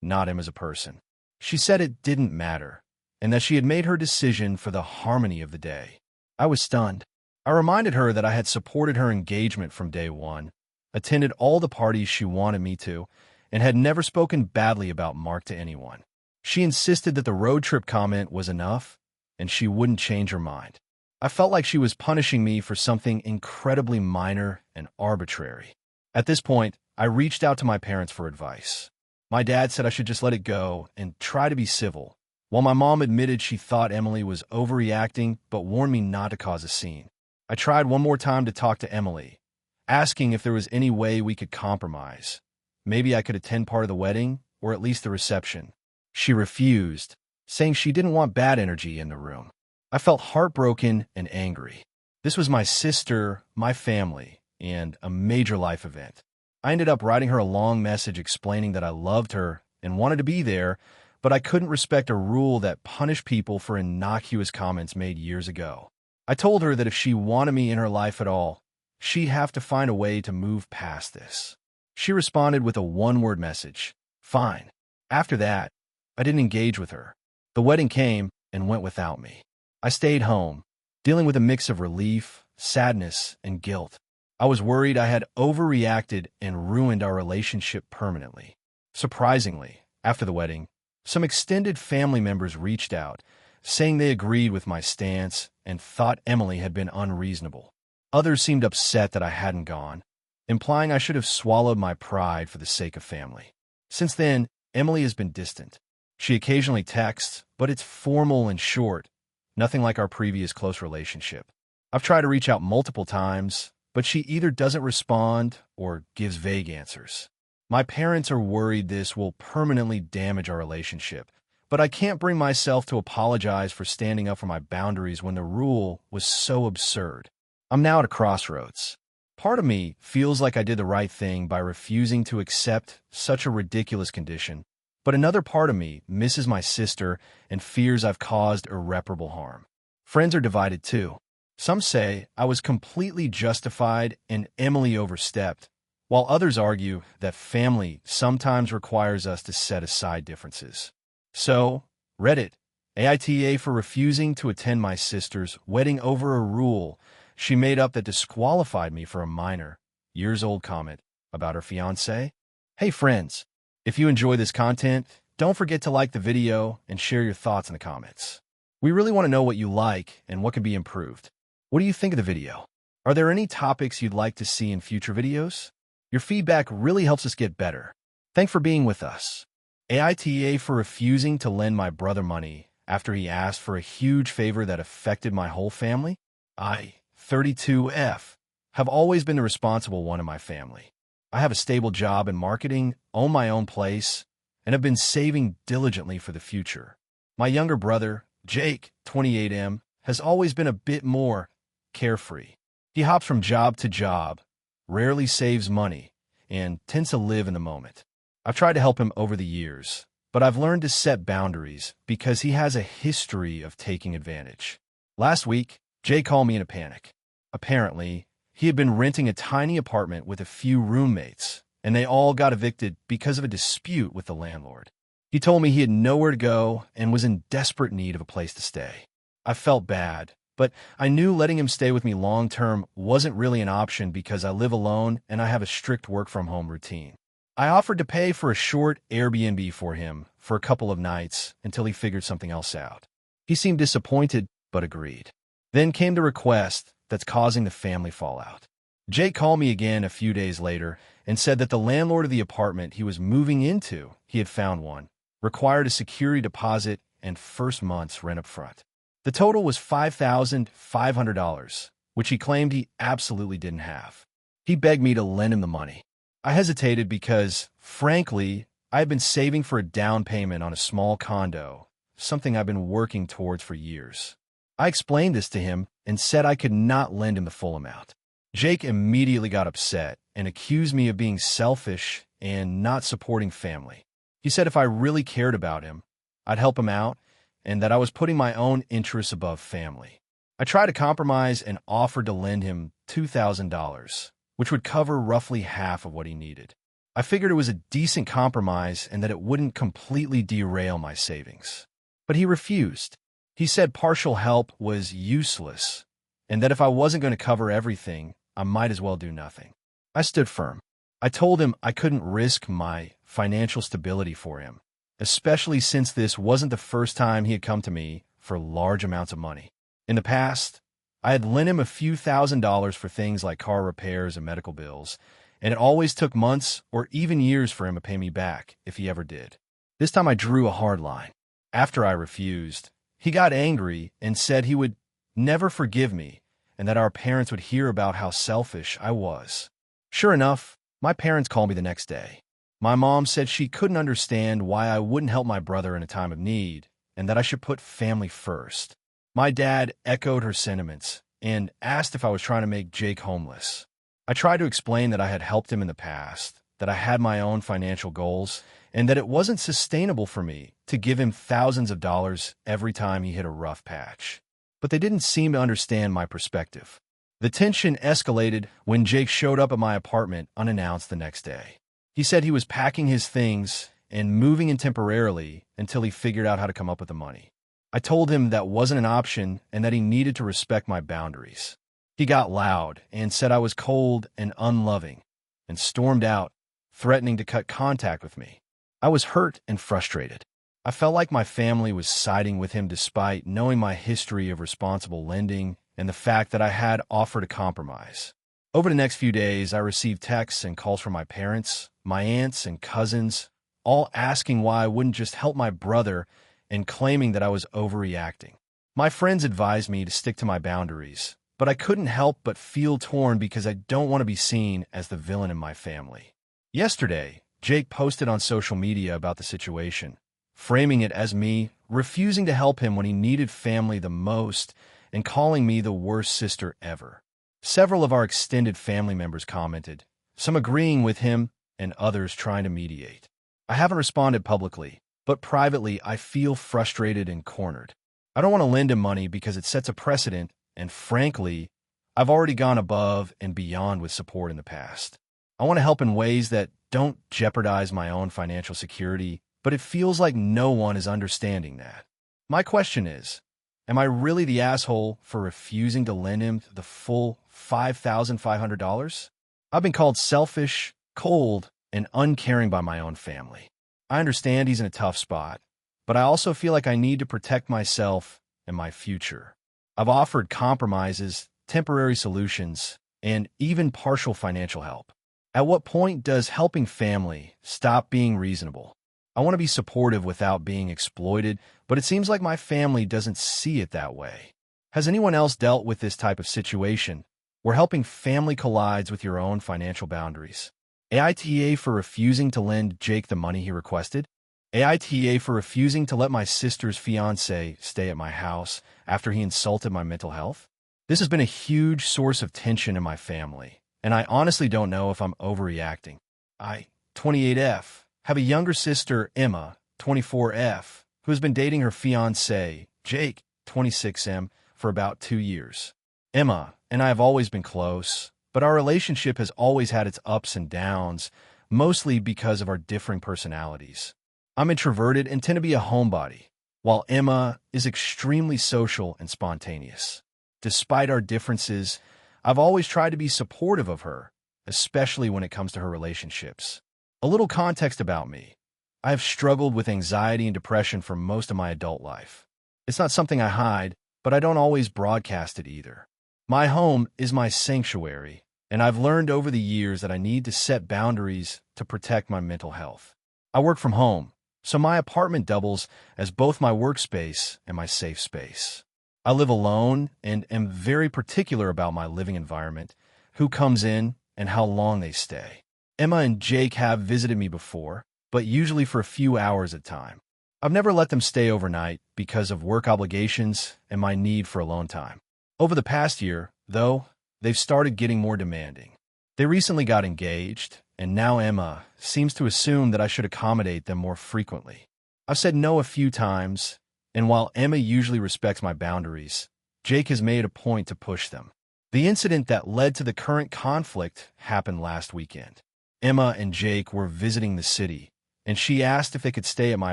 not him as a person. She said it didn't matter, and that she had made her decision for the harmony of the day. I was stunned. I reminded her that I had supported her engagement from day one, attended all the parties she wanted me to, and had never spoken badly about Mark to anyone. She insisted that the road trip comment was enough, and she wouldn't change her mind. I felt like she was punishing me for something incredibly minor and arbitrary. At this point, I reached out to my parents for advice. My dad said I should just let it go and try to be civil, while my mom admitted she thought Emily was overreacting but warned me not to cause a scene. I tried one more time to talk to Emily, asking if there was any way we could compromise. Maybe I could attend part of the wedding, or at least the reception. She refused, saying she didn't want bad energy in the room. I felt heartbroken and angry. This was my sister, my family, and a major life event. I ended up writing her a long message explaining that I loved her and wanted to be there, but I couldn't respect a rule that punished people for innocuous comments made years ago. I told her that if she wanted me in her life at all, she'd have to find a way to move past this. She responded with a one-word message, "Fine." After that, I didn't engage with her. The wedding came and went without me. I stayed home, dealing with a mix of relief, sadness, and guilt. I was worried I had overreacted and ruined our relationship permanently. Surprisingly, after the wedding, some extended family members reached out, saying they agreed with my stance and thought Emily had been unreasonable. Others seemed upset that I hadn't gone, implying I should have swallowed my pride for the sake of family. Since then, Emily has been distant. She occasionally texts, but it's formal and short, nothing like our previous close relationship. I've tried to reach out multiple times, but she either doesn't respond or gives vague answers. My parents are worried this will permanently damage our relationship, but I can't bring myself to apologize for standing up for my boundaries when the rule was so absurd. I'm now at a crossroads. Part of me feels like I did the right thing by refusing to accept such a ridiculous condition, but another part of me misses my sister and fears I've caused irreparable harm. Friends are divided too. Some say I was completely justified and Emily overstepped, while others argue that family sometimes requires us to set aside differences. So, Reddit, AITA for refusing to attend my sister's wedding over a rule she made up that disqualified me for a minor, years-old comment about her fiancé. Hey friends, if you enjoy this content, don't forget to like the video and share your thoughts in the comments. We really want to know what you like and what can be improved. What do you think of the video? Are there any topics you'd like to see in future videos? Your feedback really helps us get better. Thanks for being with us. AITA for refusing to lend my brother money after he asked for a huge favor that affected my whole family. I, 32F, have always been the responsible one in my family. I have a stable job in marketing, own my own place, and have been saving diligently for the future. My younger brother, Jake, 28M, has always been a bit more carefree. He hops from job to job, rarely saves money, and tends to live in the moment. I've tried to help him over the years, but I've learned to set boundaries because he has a history of taking advantage. Last week, Jay called me in a panic. Apparently, he had been renting a tiny apartment with a few roommates, and they all got evicted because of a dispute with the landlord. He told me he had nowhere to go and was in desperate need of a place to stay. I felt bad, but I knew letting him stay with me long-term wasn't really an option because I live alone and I have a strict work-from-home routine. I offered to pay for a short Airbnb for him for a couple of nights until he figured something else out. He seemed disappointed, but agreed. Then came the request that's causing the family fallout. Jake called me again a few days later and said that the landlord of the apartment he was moving into, he had found one, required a security deposit and first month's rent up front. The total was $5,500, which he claimed he absolutely didn't have. He begged me to lend him the money. I hesitated because, frankly, I had been saving for a down payment on a small condo, something I've been working towards for years. I explained this to him and said I could not lend him the full amount. Jake immediately got upset and accused me of being selfish and not supporting family. He said if I really cared about him, I'd help him out and that I was putting my own interests above family. I tried to compromise and offered to lend him $2,000, which would cover roughly half of what he needed. I figured it was a decent compromise and that it wouldn't completely derail my savings. But he refused. He said partial help was useless and that if I wasn't going to cover everything, I might as well do nothing. I stood firm. I told him I couldn't risk my financial stability for him, especially since this wasn't the first time he had come to me for large amounts of money. In the past, I had lent him a few $1,000s for things like car repairs and medical bills, and it always took months or even years for him to pay me back, if he ever did. This time I drew a hard line. After I refused, he got angry and said he would never forgive me and that our parents would hear about how selfish I was. Sure enough, my parents called me the next day. My mom said she couldn't understand why I wouldn't help my brother in a time of need and that I should put family first. My dad echoed her sentiments and asked if I was trying to make Jake homeless. I tried to explain that I had helped him in the past, that I had my own financial goals, and that it wasn't sustainable for me to give him thousands of dollars every time he hit a rough patch. But they didn't seem to understand my perspective. The tension escalated when Jake showed up at my apartment unannounced the next day. He said he was packing his things and moving in temporarily until he figured out how to come up with the money. I told him that wasn't an option and that he needed to respect my boundaries. He got loud and said I was cold and unloving and stormed out, threatening to cut contact with me. I was hurt and frustrated. I felt like my family was siding with him despite knowing my history of responsible lending and the fact that I had offered a compromise. Over the next few days, I received texts and calls from my parents, my aunts, and cousins, all asking why I wouldn't just help my brother and claiming that I was overreacting. My friends advised me to stick to my boundaries, but I couldn't help but feel torn because I don't want to be seen as the villain in my family. Yesterday, Jake posted on social media about the situation, framing it as me refusing to help him when he needed family the most and calling me the worst sister ever. Several of our extended family members commented, some agreeing with him and others trying to mediate. I haven't responded publicly, but privately I feel frustrated and cornered. I don't want to lend him money because it sets a precedent, and frankly, I've already gone above and beyond with support in the past. I want to help in ways that don't jeopardize my own financial security, but it feels like no one is understanding that. My question is, am I really the asshole for refusing to lend him the full $5,500? I've been called selfish, cold, and uncaring by my own family. I understand he's in a tough spot, but I also feel like I need to protect myself and my future. I've offered compromises, temporary solutions, and even partial financial help. At what point does helping family stop being reasonable? I want to be supportive without being exploited, but it seems like my family doesn't see it that way. Has anyone else dealt with this type of situation, where helping family collides with your own financial boundaries? AITA for refusing to lend Jake the money he requested? AITA for refusing to let my sister's fiancé stay at my house after he insulted my mental health? This has been a huge source of tension in my family, and I honestly don't know if I'm overreacting. I, 28F, have a younger sister, Emma, 24F, who has been dating her fiancé, Jake, 26M, for about 2 years. Emma and I have always been close, but our relationship has always had its ups and downs, mostly because of our differing personalities. I'm introverted and tend to be a homebody, while Emma is extremely social and spontaneous. Despite our differences, I've always tried to be supportive of her, especially when it comes to her relationships. A little context about me. I have struggled with anxiety and depression for most of my adult life. It's not something I hide, but I don't always broadcast it either. My home is my sanctuary, and I've learned over the years that I need to set boundaries to protect my mental health. I work from home, so my apartment doubles as both my workspace and my safe space. I live alone and am very particular about my living environment, who comes in, and how long they stay. Emma and Jake have visited me before, but usually for a few hours at a time. I've never let them stay overnight because of work obligations and my need for alone time. Over the past year, though, they've started getting more demanding. They recently got engaged, and now Emma seems to assume that I should accommodate them more frequently. I've said no a few times, and while Emma usually respects my boundaries, Jake has made a point to push them. The incident that led to the current conflict happened last weekend. Emma and Jake were visiting the city, and she asked if they could stay at my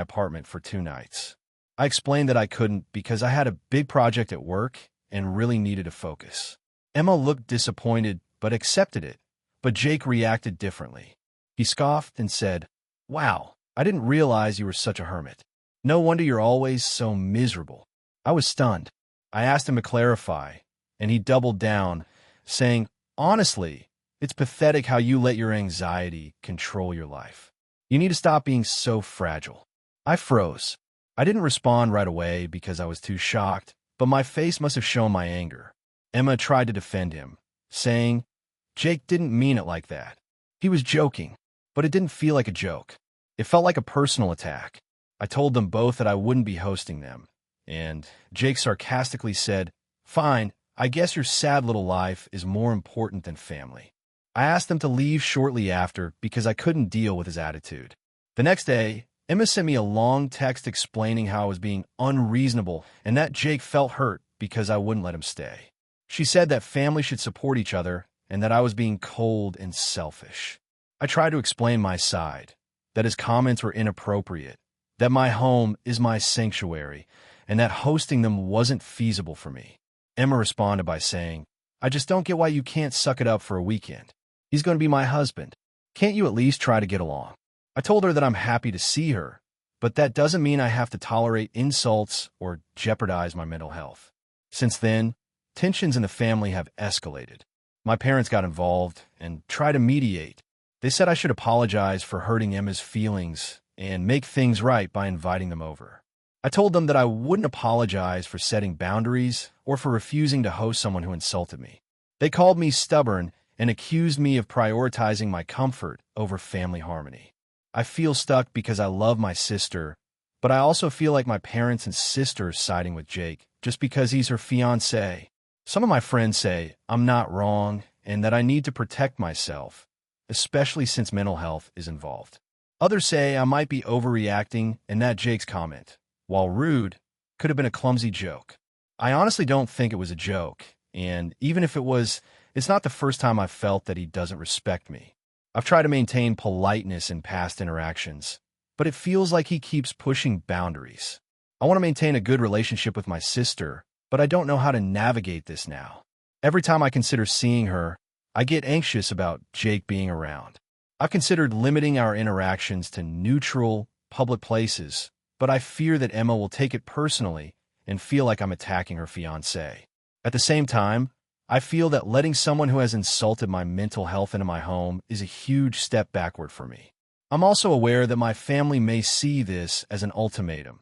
apartment for 2 nights. I explained that I couldn't because I had a big project at work and really needed to focus. Emma looked disappointed but accepted it, but Jake reacted differently. He scoffed and said, "Wow, I didn't realize you were such a hermit. No wonder you're always so miserable." I was stunned. I asked him to clarify, and he doubled down, saying, "Honestly, it's pathetic how you let your anxiety control your life. You need to stop being so fragile." I froze. I didn't respond right away because I was too shocked, but my face must have shown my anger. Emma tried to defend him, saying, "Jake didn't mean it like that. He was joking." But it didn't feel like a joke. It felt like a personal attack. I told them both that I wouldn't be hosting them, and Jake sarcastically said, "Fine, I guess your sad little life is more important than family." I asked them to leave shortly after because I couldn't deal with his attitude. The next day, Emma sent me a long text explaining how I was being unreasonable and that Jake felt hurt because I wouldn't let him stay. She said that family should support each other and that I was being cold and selfish. I tried to explain my side, that his comments were inappropriate, that my home is my sanctuary, and that hosting them wasn't feasible for me. Emma responded by saying, "I just don't get why you can't suck it up for a weekend. He's going to be my husband. Can't you at least try to get along?" I told her that I'm happy to see her, but that doesn't mean I have to tolerate insults or jeopardize my mental health. Since then, tensions in the family have escalated. My parents got involved and tried to mediate. They said I should apologize for hurting Emma's feelings and make things right by inviting them over. I told them that I wouldn't apologize for setting boundaries or for refusing to host someone who insulted me. They called me stubborn and accused me of prioritizing my comfort over family harmony. I feel stuck because I love my sister, but I also feel like my parents and sister are siding with Jake just because he's her fiancé. Some of my friends say I'm not wrong and that I need to protect myself, especially since mental health is involved. Others say I might be overreacting and that Jake's comment, while rude, could have been a clumsy joke. I honestly don't think it was a joke, and even if it was, it's not the first time I've felt that he doesn't respect me. I've tried to maintain politeness in past interactions, but it feels like he keeps pushing boundaries. I want to maintain a good relationship with my sister, but I don't know how to navigate this now. Every time I consider seeing her, I get anxious about Jake being around. I've considered limiting our interactions to neutral, public places, but I fear that Emma will take it personally and feel like I'm attacking her fiancé. At the same time, I feel that letting someone who has insulted my mental health into my home is a huge step backward for me. I'm also aware that my family may see this as an ultimatum.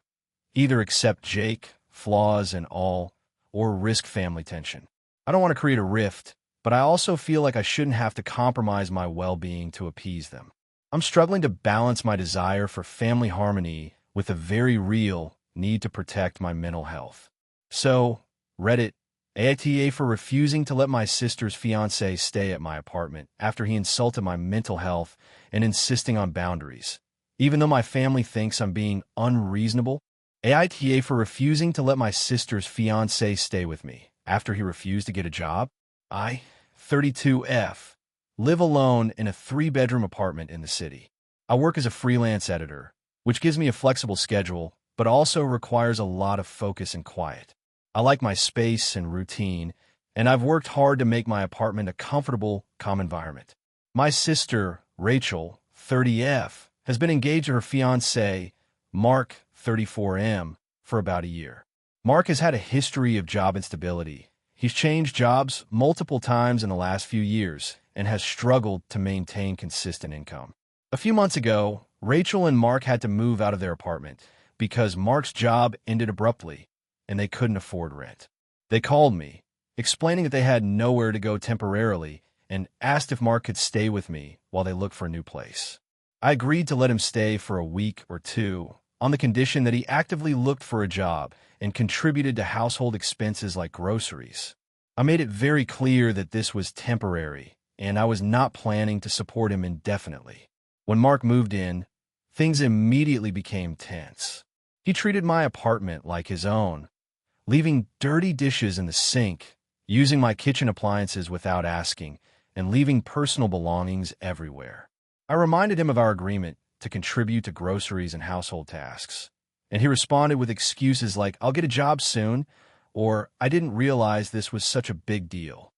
Either accept Jake, flaws and all, or risk family tension. I don't want to create a rift, but I also feel like I shouldn't have to compromise my well-being to appease them. I'm struggling to balance my desire for family harmony with a very real need to protect my mental health. So, Reddit, AITA for refusing to let my sister's fiancé stay at my apartment after he insulted my mental health and insisting on boundaries. Even though my family thinks I'm being unreasonable, AITA for refusing to let my sister's fiancé stay with me after he refused to get a job. I, 32F, live alone in a 3-bedroom apartment in the city. I work as a freelance editor, which gives me a flexible schedule, but also requires a lot of focus and quiet. I like my space and routine, and I've worked hard to make my apartment a comfortable, calm environment. My sister, Rachel, 30F, has been engaged to her fiancé, Mark, 34M, for about a year. Mark has had a history of job instability. He's changed jobs multiple times in the last few years and has struggled to maintain consistent income. A few months ago, Rachel and Mark had to move out of their apartment because Mark's job ended abruptly and they couldn't afford rent. They called me, explaining that they had nowhere to go temporarily and asked if Mark could stay with me while they looked for a new place. I agreed to let him stay for a week or two on the condition that he actively looked for a job and contributed to household expenses like groceries. I made it very clear that this was temporary and I was not planning to support him indefinitely. When Mark moved in, things immediately became tense. He treated my apartment like his own, leaving dirty dishes in the sink, using my kitchen appliances without asking, and leaving personal belongings everywhere. I reminded him of our agreement to contribute to groceries and household tasks, and he responded with excuses like, "I'll get a job soon," or "I didn't realize this was such a big deal."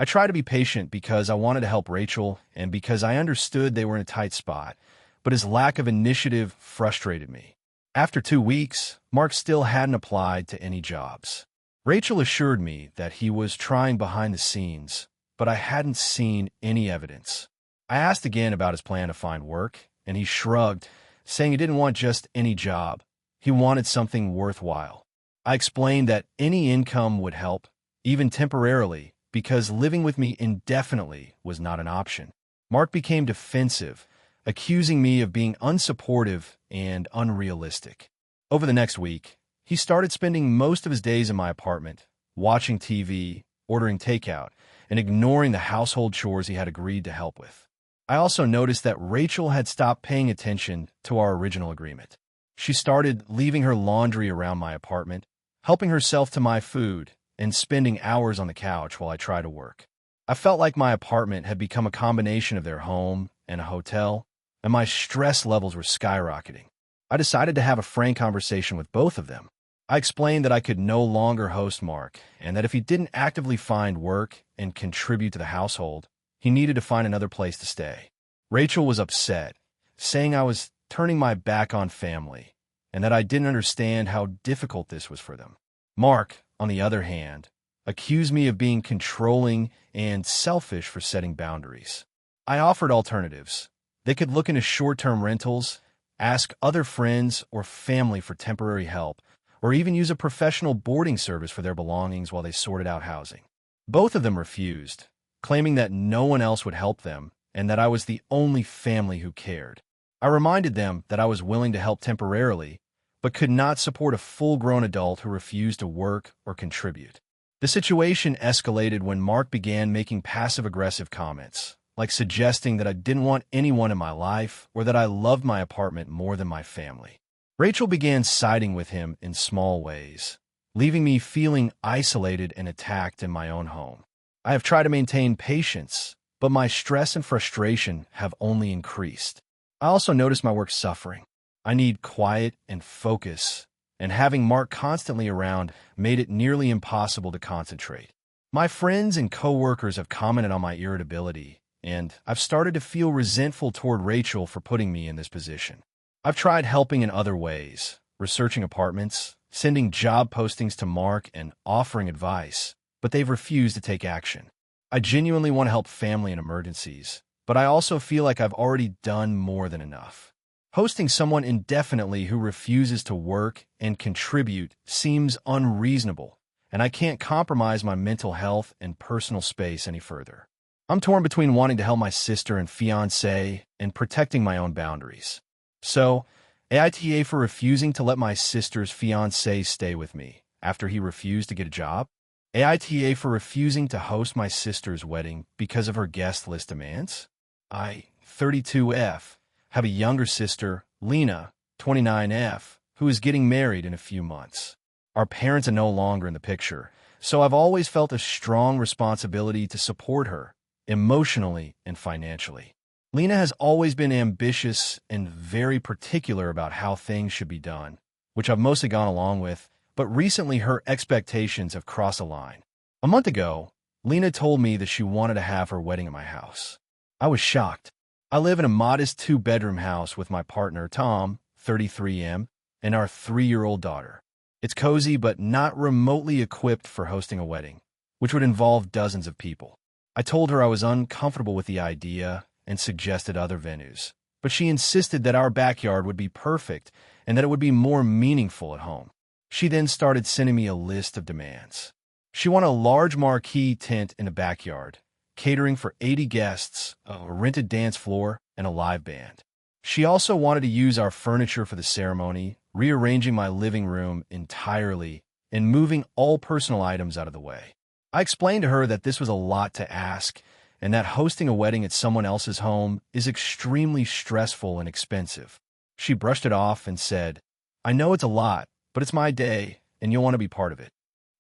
I tried to be patient because I wanted to help Rachel and because I understood they were in a tight spot, but his lack of initiative frustrated me. After 2 weeks, Mark still hadn't applied to any jobs. Rachel assured me that he was trying behind the scenes, but I hadn't seen any evidence. I asked again about his plan to find work, and he shrugged, saying he didn't want just any job. He wanted something worthwhile. I explained that any income would help, even temporarily, because living with me indefinitely was not an option. Mark became defensive, accusing me of being unsupportive and unrealistic. Over the next week, he started spending most of his days in my apartment, watching TV, ordering takeout, and ignoring the household chores he had agreed to help with. I also noticed that Rachel had stopped paying attention to our original agreement. She started leaving her laundry around my apartment, helping herself to my food, and spending hours on the couch while I tried to work. I felt like my apartment had become a combination of their home and a hotel, and my stress levels were skyrocketing. I decided to have a frank conversation with both of them. I explained that I could no longer host Mark, and that if he didn't actively find work and contribute to the household, he needed to find another place to stay. Rachel was upset, saying I was turning my back on family, and that I didn't understand how difficult this was for them. Mark, on the other hand, accused me of being controlling and selfish for setting boundaries. I offered alternatives. They could look into short-term rentals, ask other friends or family for temporary help, or even use a professional boarding service for their belongings while they sorted out housing. Both of them refused, claiming that no one else would help them and that I was the only family who cared. I reminded them that I was willing to help temporarily, but could not support a full-grown adult who refused to work or contribute. The situation escalated when Mark began making passive-aggressive comments, like suggesting that I didn't want anyone in my life or that I loved my apartment more than my family. Rachel began siding with him in small ways, leaving me feeling isolated and attacked in my own home. I have tried to maintain patience, but my stress and frustration have only increased. I also noticed my work suffering. I need quiet and focus, and having Mark constantly around made it nearly impossible to concentrate. My friends and coworkers have commented on my irritability, and I've started to feel resentful toward Rachel for putting me in this position. I've tried helping in other ways, researching apartments, sending job postings to Mark, and offering advice, but they've refused to take action. I genuinely want to help family in emergencies, but I also feel like I've already done more than enough. Hosting someone indefinitely who refuses to work and contribute seems unreasonable, and I can't compromise my mental health and personal space any further. I'm torn between wanting to help my sister and fiancé and protecting my own boundaries. So, AITA for refusing to let my sister's fiancé stay with me after he refused to get a job. AITA for refusing to host my sister's wedding because of her guest list demands. I, 32F, have a younger sister, Lena, 29F, who is getting married in a few months. Our parents are no longer in the picture, so I've always felt a strong responsibility to support her, emotionally and financially. Lena has always been ambitious and very particular about how things should be done, which I've mostly gone along with, but recently her expectations have crossed a line. A month ago, Lena told me that she wanted to have her wedding at my house. I was shocked. I live in a modest two-bedroom house with my partner, Tom, 33M, and our 3-year-old daughter. It's cozy but not remotely equipped for hosting a wedding, which would involve dozens of people. I told her I was uncomfortable with the idea and suggested other venues, but she insisted that our backyard would be perfect and that it would be more meaningful at home. She then started sending me a list of demands. She wanted a large marquee tent in the backyard, catering for 80 guests, a rented dance floor, and a live band. She also wanted to use our furniture for the ceremony, rearranging my living room entirely and moving all personal items out of the way. I explained to her that this was a lot to ask and that hosting a wedding at someone else's home is extremely stressful and expensive. She brushed it off and said, "I know it's a lot, but it's my day, and you'll want to be part of it."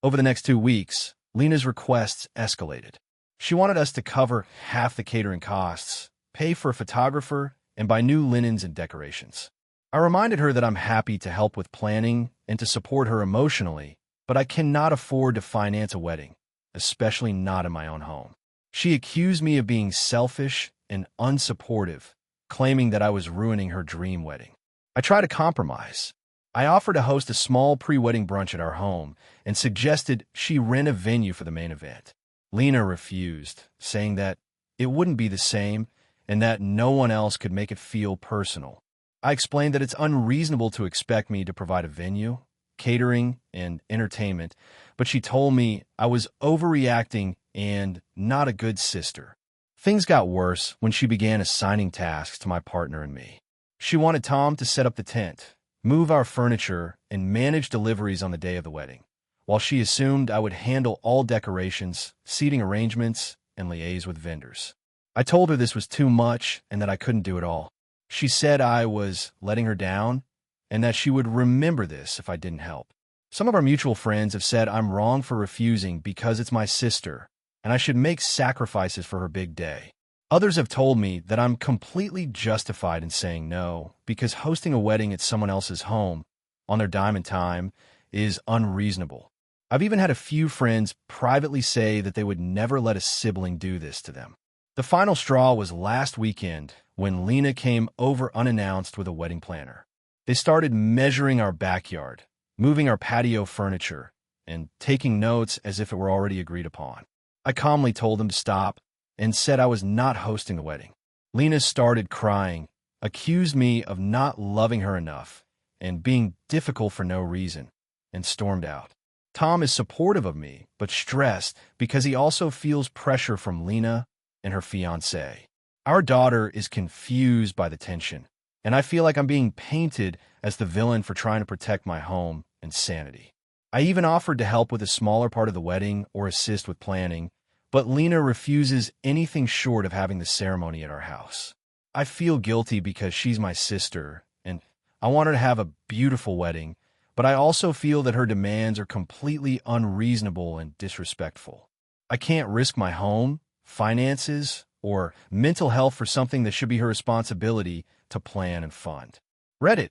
Over the next 2 weeks, Lena's requests escalated. She wanted us to cover half the catering costs, pay for a photographer, and buy new linens and decorations. I reminded her that I'm happy to help with planning and to support her emotionally, but I cannot afford to finance a wedding, especially not in my own home. She accused me of being selfish and unsupportive, claiming that I was ruining her dream wedding. I tried to compromise. I offered to host a small pre-wedding brunch at our home and suggested she rent a venue for the main event. Lena refused, saying that it wouldn't be the same and that no one else could make it feel personal. I explained that it's unreasonable to expect me to provide a venue, catering, and entertainment, but she told me I was overreacting and not a good sister. Things got worse when she began assigning tasks to my partner and me. She wanted Tom to set up the tent, move our furniture, and manage deliveries on the day of the wedding, while she assumed I would handle all decorations, seating arrangements, and liaise with vendors. I told her this was too much and that I couldn't do it all. She said I was letting her down and that she would remember this if I didn't help. Some of our mutual friends have said I'm wrong for refusing because it's my sister, and I should make sacrifices for her big day. Others have told me that I'm completely justified in saying no because hosting a wedding at someone else's home on their dime and time is unreasonable. I've even had a few friends privately say that they would never let a sibling do this to them. The final straw was last weekend when Lena came over unannounced with a wedding planner. They started measuring our backyard, moving our patio furniture, and taking notes as if it were already agreed upon. I calmly told them to stop and said I was not hosting the wedding. Lena started crying, accused me of not loving her enough and being difficult for no reason, and stormed out. Tom is supportive of me, but stressed because he also feels pressure from Lena and her fiancé. Our daughter is confused by the tension, and I feel like I'm being painted as the villain for trying to protect my home and sanity. I even offered to help with a smaller part of the wedding or assist with planning, but Lena refuses anything short of having the ceremony at our house. I feel guilty because she's my sister, and I want her to have a beautiful wedding, but I also feel that her demands are completely unreasonable and disrespectful. I can't risk my home, finances, or mental health for something that should be her responsibility to plan and fund. Reddit: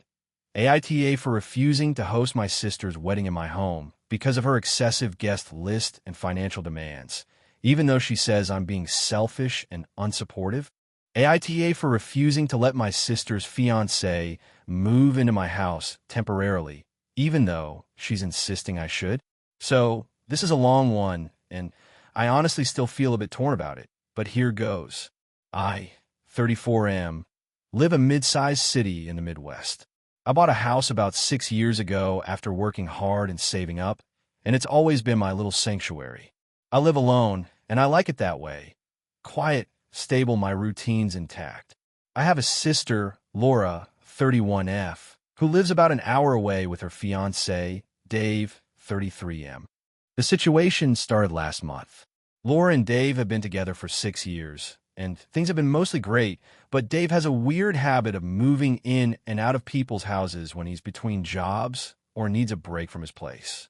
AITA for refusing to host my sister's wedding in my home because of her excessive guest list and financial demands, even though she says I'm being selfish and unsupportive. AITA for refusing to let my sister's fiancé move into my house temporarily, even though she's insisting I should. So this is a long one, and I honestly still feel a bit torn about it, but here goes. I, 34M, live a mid-sized city in the Midwest. I bought a house about 6 years ago after working hard and saving up, and it's always been my little sanctuary. I live alone, and I like it that way. Quiet, stable, my routine's intact. I have a sister, Laura, 31F, who lives about an hour away with her fiancé, Dave, 33M. The situation started last month. Laura and Dave have been together for 6 years, and things have been mostly great, but Dave has a weird habit of moving in and out of people's houses when he's between jobs or needs a break from his place.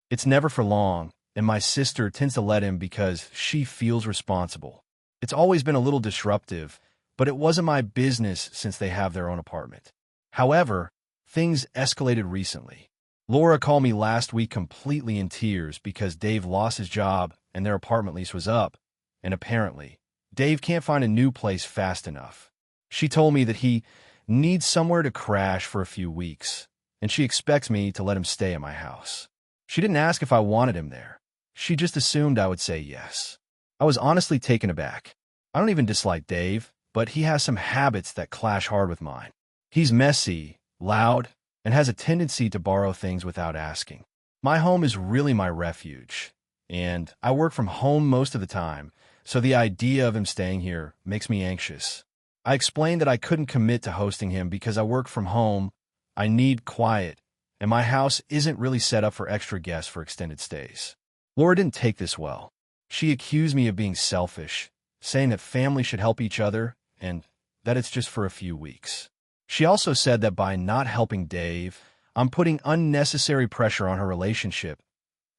It's never for long, and my sister tends to let him because she feels responsible. It's always been a little disruptive, but it wasn't my business since they have their own apartment. However, things escalated recently. Laura called me last week completely in tears because Dave lost his job and their apartment lease was up, and apparently, Dave can't find a new place fast enough. She told me that he needs somewhere to crash for a few weeks, and she expects me to let him stay at my house. She didn't ask if I wanted him there. She just assumed I would say yes. I was honestly taken aback. I don't even dislike Dave, but he has some habits that clash hard with mine. He's messy, loud, and has a tendency to borrow things without asking. My home is really my refuge, and I work from home most of the time, so the idea of him staying here makes me anxious. I explained that I couldn't commit to hosting him because I work from home, I need quiet, and my house isn't really set up for extra guests for extended stays. Laura didn't take this well. She accused me of being selfish, saying that families should help each other and that it's just for a few weeks. She also said that by not helping Dave, I'm putting unnecessary pressure on her relationship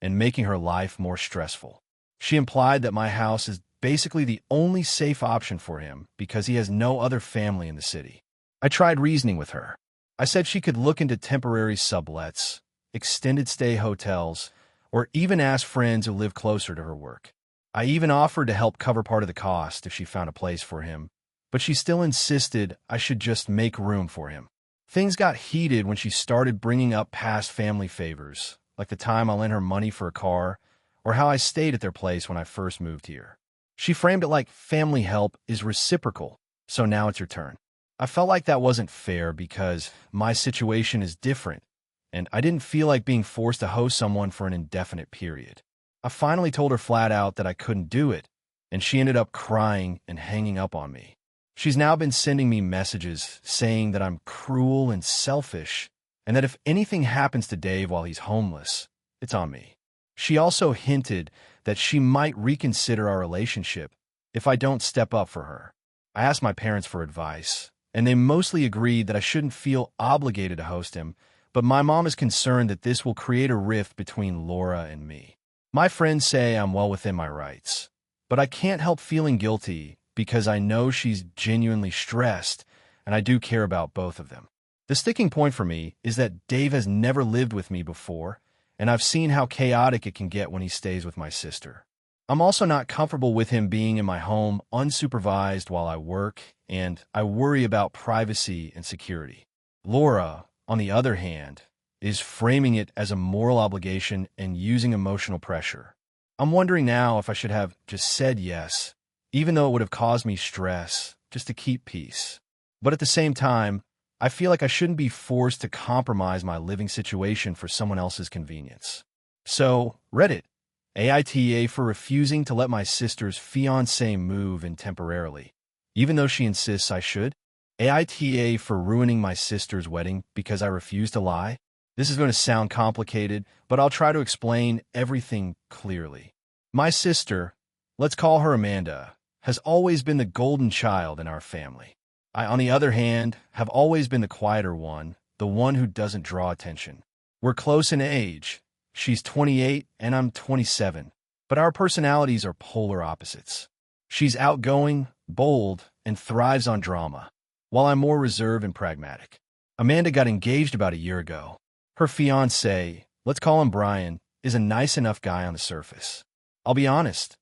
and making her life more stressful. She implied that my house is basically the only safe option for him because he has no other family in the city. I tried reasoning with her. I said she could look into temporary sublets, extended stay hotels, or even ask friends who live closer to her work. I even offered to help cover part of the cost if she found a place for him, but she still insisted I should just make room for him. Things got heated when she started bringing up past family favors, like the time I lent her money for a car, or how I stayed at their place when I first moved here. She framed it like family help is reciprocal, so now it's your turn. I felt like that wasn't fair because my situation is different, and I didn't feel like being forced to host someone for an indefinite period. I finally told her flat out that I couldn't do it, and she ended up crying and hanging up on me. She's now been sending me messages saying that I'm cruel and selfish, and that if anything happens to Dave while he's homeless, it's on me. She also hinted that she might reconsider our relationship if I don't step up for her. I asked my parents for advice, and they mostly agreed that I shouldn't feel obligated to host him, but my mom is concerned that this will create a rift between Laura and me. My friends say I'm well within my rights, but I can't help feeling guilty because I know she's genuinely stressed, and I do care about both of them. The sticking point for me is that Dave has never lived with me before, and I've seen how chaotic it can get when he stays with my sister. I'm also not comfortable with him being in my home unsupervised while I work, and I worry about privacy and security. Laura, on the other hand, is framing it as a moral obligation and using emotional pressure. I'm wondering now if I should have just said yes, even though it would have caused me stress, just to keep peace. But at the same time, I feel like I shouldn't be forced to compromise my living situation for someone else's convenience. So, Reddit, AITA for refusing to let my sister's fiancé move in temporarily, even though she insists I should. AITA for ruining my sister's wedding because I refuse to lie. This is going to sound complicated, but I'll try to explain everything clearly. My sister, let's call her Amanda, has always been the golden child in our family. I, on the other hand, have always been the quieter one, the one who doesn't draw attention. We're close in age. She's 28 and I'm 27, but our personalities are polar opposites. She's outgoing, bold, and thrives on drama, while I'm more reserved and pragmatic. Amanda got engaged about a year ago. Her fiancé, let's call him Brian, is a nice enough guy on the surface. I'll be honest,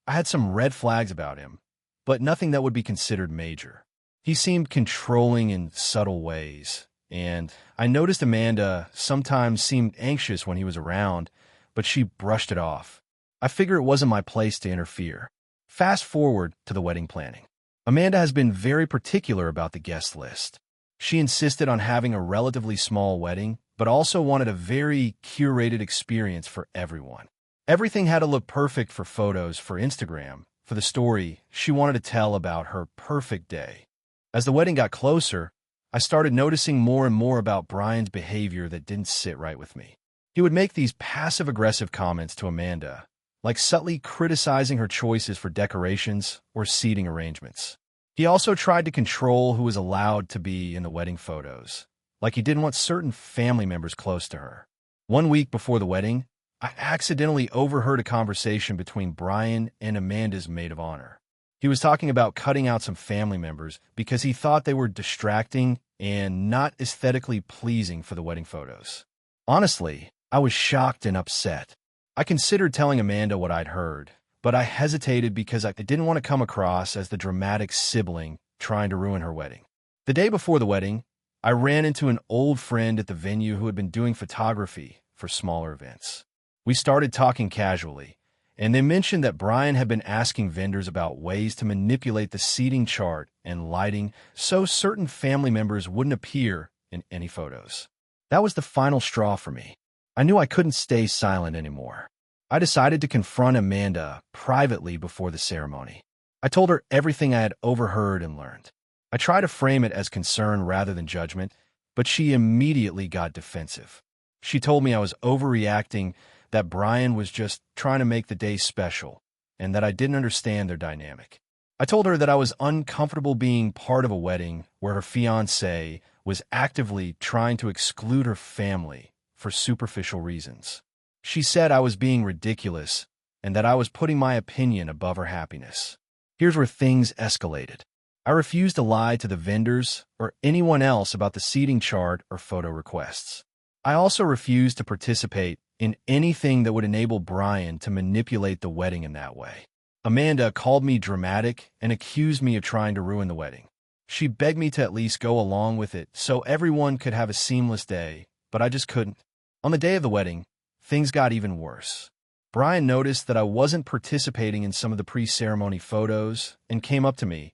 I had some red flags about him, but nothing that would be considered major. He seemed controlling in subtle ways, and I noticed Amanda sometimes seemed anxious when he was around, but she brushed it off. I figure it wasn't my place to interfere. Fast forward to the wedding planning. Amanda has been very particular about the guest list. She insisted on having a relatively small wedding, but also wanted a very curated experience for everyone. Everything had to look perfect for photos for Instagram, for the story she wanted to tell about her perfect day. As the wedding got closer, I started noticing more and more about Brian's behavior that didn't sit right with me. He would make these passive-aggressive comments to Amanda, like subtly criticizing her choices for decorations or seating arrangements. He also tried to control who was allowed to be in the wedding photos, like he didn't want certain family members close to her. 1 week before the wedding, I accidentally overheard a conversation between Brian and Amanda's maid of honor. He was talking about cutting out some family members because he thought they were distracting and not aesthetically pleasing for the wedding photos. Honestly, I was shocked and upset. I considered telling Amanda what I'd heard, but I hesitated because I didn't want to come across as the dramatic sibling trying to ruin her wedding. The day before the wedding, I ran into an old friend at the venue who had been doing photography for smaller events. We started talking casually, and they mentioned that Brian had been asking vendors about ways to manipulate the seating chart and lighting so certain family members wouldn't appear in any photos. That was the final straw for me. I knew I couldn't stay silent anymore. I decided to confront Amanda privately before the ceremony. I told her everything I had overheard and learned. I tried to frame it as concern rather than judgment, but she immediately got defensive. She told me I was overreacting, that Brian was just trying to make the day special, and that I didn't understand their dynamic. I told her that I was uncomfortable being part of a wedding where her fiancé was actively trying to exclude her family for superficial reasons. She said I was being ridiculous and that I was putting my opinion above her happiness. Here's where things escalated. I refused to lie to the vendors or anyone else about the seating chart or photo requests. I also refused to participate in anything that would enable Brian to manipulate the wedding in that way. Amanda called me dramatic and accused me of trying to ruin the wedding. She begged me to at least go along with it so everyone could have a seamless day, but I just couldn't. On the day of the wedding, things got even worse. Brian noticed that I wasn't participating in some of the pre-ceremony photos and came up to me,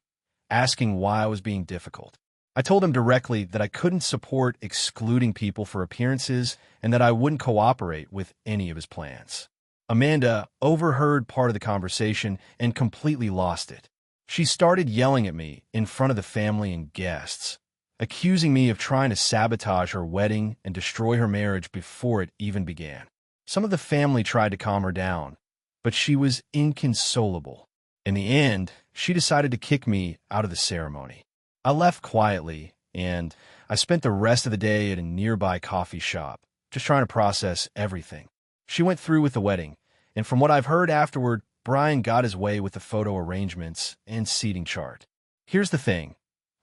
asking why I was being difficult. I told him directly that I couldn't support excluding people for appearances and that I wouldn't cooperate with any of his plans. Amanda overheard part of the conversation and completely lost it. She started yelling at me in front of the family and guests, accusing me of trying to sabotage her wedding and destroy her marriage before it even began. Some of the family tried to calm her down, but she was inconsolable. In the end, she decided to kick me out of the ceremony. I left quietly, and I spent the rest of the day at a nearby coffee shop, just trying to process everything. She went through with the wedding, and from what I've heard afterward, Brian got his way with the photo arrangements and seating chart. Here's the thing.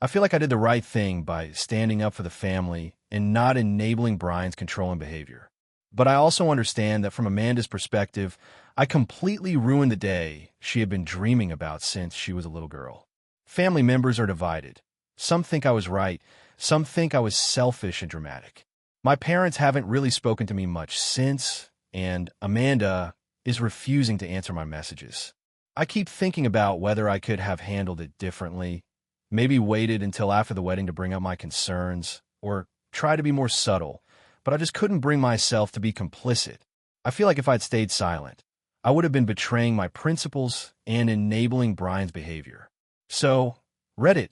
I feel like I did the right thing by standing up for the family and not enabling Brian's controlling behavior. But I also understand that from Amanda's perspective, I completely ruined the day she had been dreaming about since she was a little girl. Family members are divided. Some think I was right. Some think I was selfish and dramatic. My parents haven't really spoken to me much since, and Amanda is refusing to answer my messages. I keep thinking about whether I could have handled it differently, maybe waited until after the wedding to bring up my concerns, or try to be more subtle, but I just couldn't bring myself to be complicit. I feel like if I'd stayed silent, I would have been betraying my principles and enabling Brian's behavior. So, Reddit,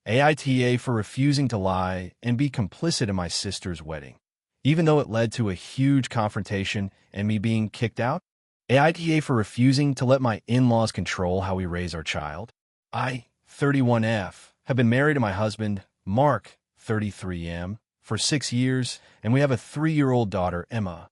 AITA for refusing to lie and be complicit in my sister's wedding, even though it led to a huge confrontation and me being kicked out. AITA for refusing to let my in-laws control how we raise our child. I, 31F, have been married to my husband, Mark, 33M, for 6 years, and we have a 3-year-old daughter, Emma.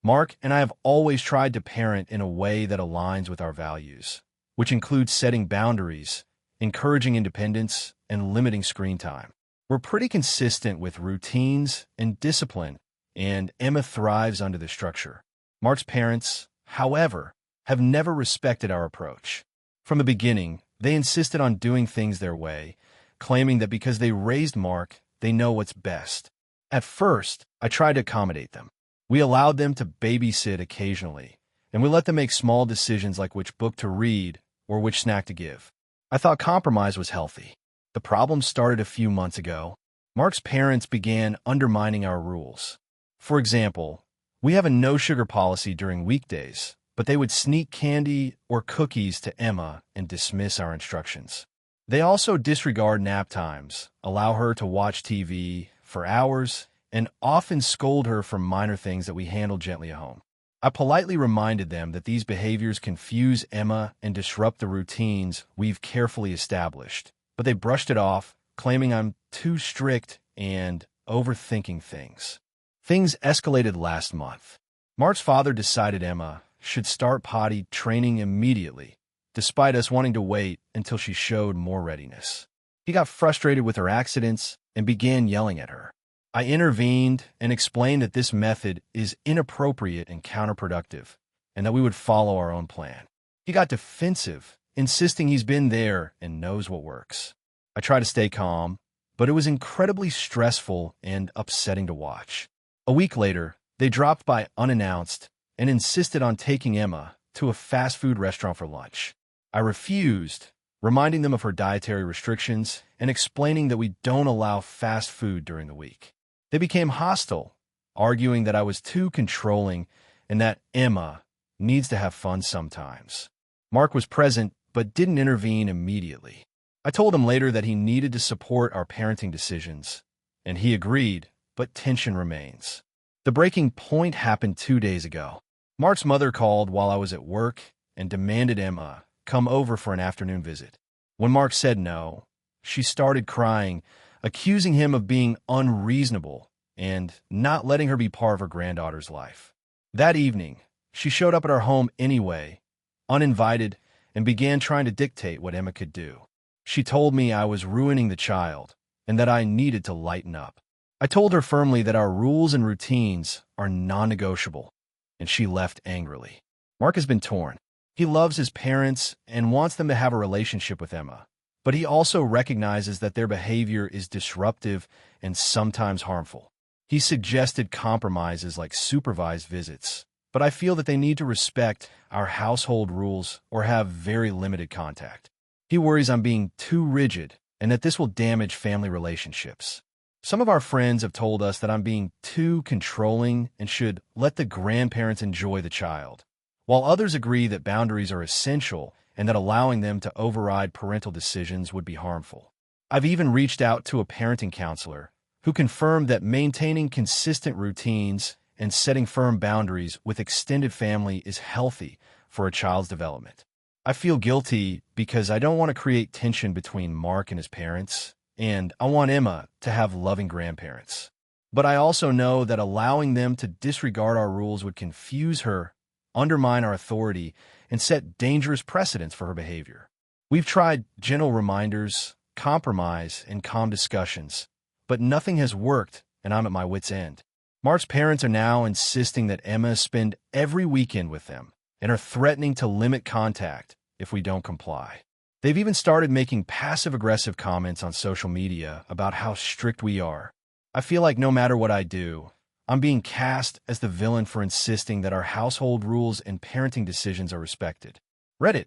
Mark and I have always tried to parent in a way that aligns with our values, which includes setting boundaries, encouraging independence, and limiting screen time. We're pretty consistent with routines and discipline, and Emma thrives under the structure. Mark's parents, however, have never respected our approach. From the beginning, they insisted on doing things their way, claiming that because they raised Mark, they know what's best. At first, I tried to accommodate them. We allowed them to babysit occasionally, and we let them make small decisions like which book to read or which snack to give. I thought compromise was healthy. The problem started a few months ago. Mark's parents began undermining our rules. For example, we have a no-sugar policy during weekdays, but they would sneak candy or cookies to Emma and dismiss our instructions. They also disregard nap times, allow her to watch TV for hours, and often scold her for minor things that we handle gently at home. I politely reminded them that these behaviors confuse Emma and disrupt the routines we've carefully established, but they brushed it off, claiming I'm too strict and overthinking things. Things escalated last month. Mark's father decided Emma should start potty training immediately, despite us wanting to wait until she showed more readiness. He got frustrated with her accidents and began yelling at her. I intervened and explained that this method is inappropriate and counterproductive, and that we would follow our own plan. He got defensive, insisting he's been there and knows what works. I tried to stay calm, but it was incredibly stressful and upsetting to watch. A week later, they dropped by unannounced and insisted on taking Emma to a fast food restaurant for lunch. I refused, reminding them of her dietary restrictions and explaining that we don't allow fast food during the week. They became hostile, arguing that I was too controlling and that Emma needs to have fun sometimes. Mark was present but didn't intervene immediately. I told him later that he needed to support our parenting decisions, and he agreed, but tension remains. The breaking point happened 2 days ago. Mark's mother called while I was at work and demanded Emma come over for an afternoon visit. When Mark said no, she started crying, accusing him of being unreasonable and not letting her be part of her granddaughter's life. That evening, she showed up at our home anyway, uninvited, and began trying to dictate what Emma could do. She told me I was ruining the child and that I needed to lighten up. I told her firmly that our rules and routines are non-negotiable, and she left angrily. Mark has been torn. He loves his parents and wants them to have a relationship with Emma, but he also recognizes that their behavior is disruptive and sometimes harmful. He suggested compromises like supervised visits, but I feel that they need to respect our household rules or have very limited contact. He worries I'm being too rigid and that this will damage family relationships. Some of our friends have told us that I'm being too controlling and should let the grandparents enjoy the child, while others agree that boundaries are essential and that allowing them to override parental decisions would be harmful. I've even reached out to a parenting counselor who confirmed that maintaining consistent routines and setting firm boundaries with extended family is healthy for a child's development. I feel guilty because I don't want to create tension between Mark and his parents, and I want Emma to have loving grandparents. But I also know that allowing them to disregard our rules would confuse her, undermine our authority, and set dangerous precedents for her behavior. We've tried gentle reminders, compromise, and calm discussions, but nothing has worked, and I'm at my wit's end. Mark's parents are now insisting that Emma spend every weekend with them and are threatening to limit contact if we don't comply. They've even started making passive-aggressive comments on social media about how strict we are. I feel like no matter what I do, I'm being cast as the villain for insisting that our household rules and parenting decisions are respected. Reddit,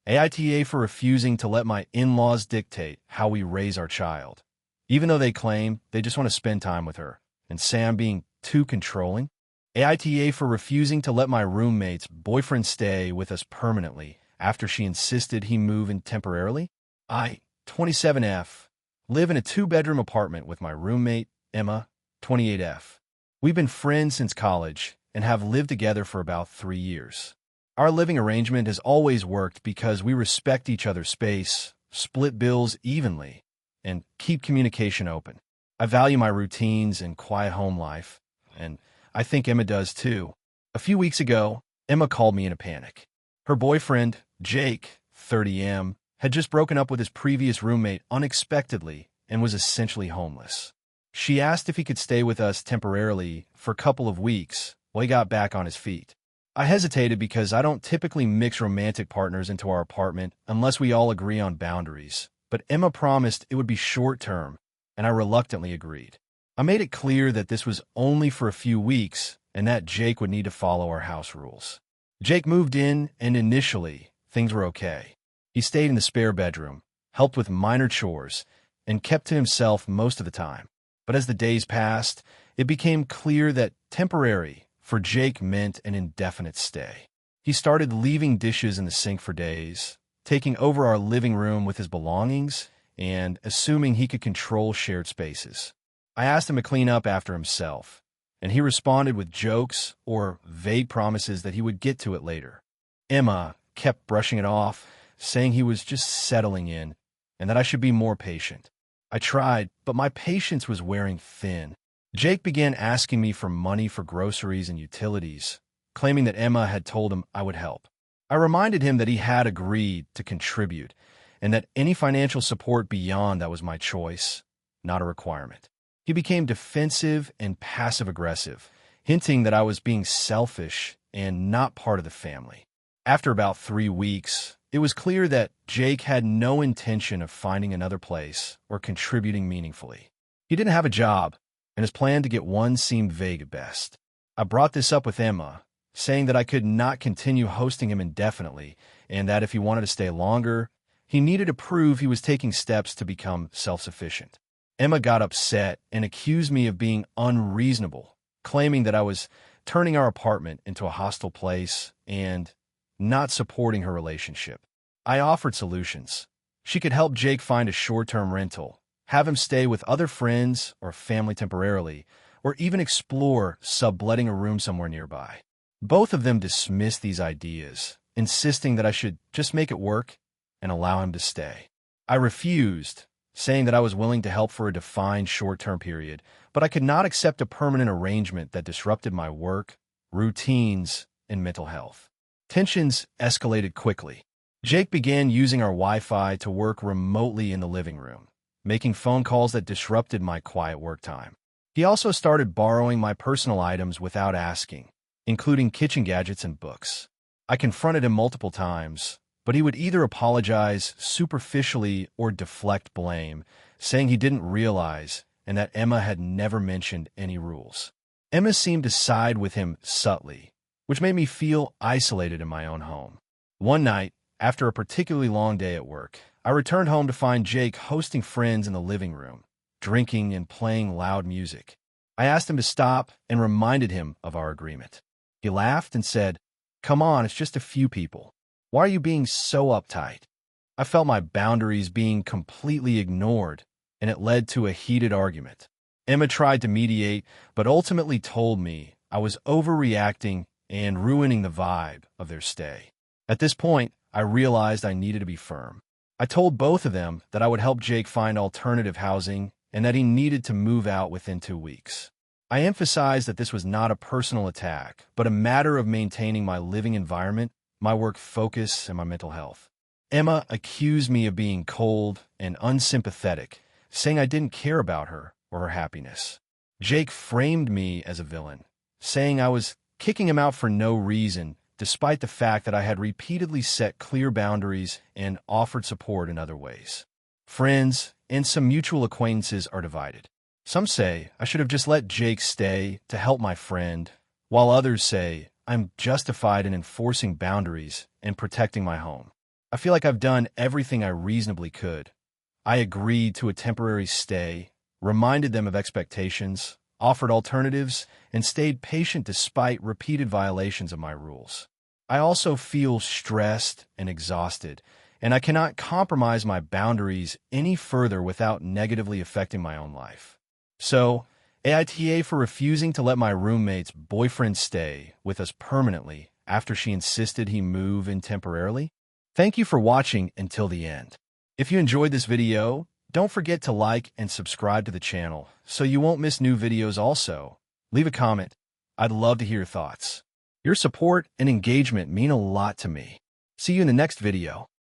AITA for refusing to let my in-laws dictate how we raise our child. Even though they claim they just want to spend time with her and say I'm being too controlling. AITA for refusing to let my roommate's boyfriend stay with us permanently after she insisted he move in temporarily. I, 27F, live in a 2-bedroom apartment with my roommate, Emma, 28F. We've been friends since college and have lived together for about 3 years. Our living arrangement has always worked because we respect each other's space, split bills evenly, and keep communication open. I value my routines and quiet home life, and I think Emma does too. A few weeks ago, Emma called me in a panic. Her boyfriend, Jake, 30M, had just broken up with his previous roommate unexpectedly and was essentially homeless. She asked if he could stay with us temporarily for a couple of weeks while he got back on his feet. I hesitated because I don't typically mix romantic partners into our apartment unless we all agree on boundaries, but Emma promised it would be short-term, and I reluctantly agreed. I made it clear that this was only for a few weeks and that Jake would need to follow our house rules. Jake moved in, and initially, things were okay. He stayed in the spare bedroom, helped with minor chores, and kept to himself most of the time. But as the days passed, it became clear that temporary for Jake meant an indefinite stay. He started leaving dishes in the sink for days, taking over our living room with his belongings, and assuming he could control shared spaces. I asked him to clean up after himself, and he responded with jokes or vague promises that he would get to it later. Emma kept brushing it off, saying he was just settling in and that I should be more patient. I tried, but my patience was wearing thin. Jake began asking me for money for groceries and utilities, claiming that Emma had told him I would help. I reminded him that he had agreed to contribute and that any financial support beyond that was my choice, not a requirement. He became defensive and passive-aggressive, hinting that I was being selfish and not part of the family. After about 3 weeks, it was clear that Jake had no intention of finding another place or contributing meaningfully. He didn't have a job, and his plan to get one seemed vague at best. I brought this up with Emma, saying that I could not continue hosting him indefinitely, and that if he wanted to stay longer, he needed to prove he was taking steps to become self-sufficient. Emma got upset and accused me of being unreasonable, claiming that I was turning our apartment into a hostile place and not supporting her relationship. I offered solutions. She could help Jake find a short-term rental, have him stay with other friends or family temporarily, or even explore subletting a room somewhere nearby. Both of them dismissed these ideas, insisting that I should just make it work and allow him to stay. I refused, saying that I was willing to help for a defined short-term period, but I could not accept a permanent arrangement that disrupted my work, routines, and mental health. Tensions escalated quickly. Jake began using our Wi-Fi to work remotely in the living room, making phone calls that disrupted my quiet work time. He also started borrowing my personal items without asking, including kitchen gadgets and books. I confronted him multiple times, but he would either apologize superficially or deflect blame, saying he didn't realize and that Emma had never mentioned any rules. Emma seemed to side with him subtly, which made me feel isolated in my own home. One night, after a particularly long day at work, I returned home to find Jake hosting friends in the living room, drinking and playing loud music. I asked him to stop and reminded him of our agreement. He laughed and said, "Come on, it's just a few people. Why are you being so uptight?" I felt my boundaries being completely ignored, and it led to a heated argument. Emma tried to mediate, but ultimately told me I was overreacting and ruining the vibe of their stay. At this point, I realized I needed to be firm. I told both of them that I would help Jake find alternative housing and that he needed to move out within 2 weeks. I emphasized that this was not a personal attack, but a matter of maintaining my living environment, my work focus, and my mental health. Emma accused me of being cold and unsympathetic, saying I didn't care about her or her happiness. Jake framed me as a villain, saying I was kicking him out for no reason, despite the fact that I had repeatedly set clear boundaries and offered support in other ways. Friends and some mutual acquaintances are divided. Some say I should have just let Jake stay to help my friend, while others say I'm justified in enforcing boundaries and protecting my home. I feel like I've done everything I reasonably could. I agreed to a temporary stay, reminded them of expectations, offered alternatives, and stayed patient despite repeated violations of my rules. I also feel stressed and exhausted, and I cannot compromise my boundaries any further without negatively affecting my own life. So, AITA for refusing to let my roommate's boyfriend stay with us permanently after she insisted he move in temporarily. Thank you for watching until the end. If you enjoyed this video, don't forget to like and subscribe to the channel so you won't miss new videos also. Leave a comment. I'd love to hear your thoughts. Your support and engagement mean a lot to me. See you in the next video.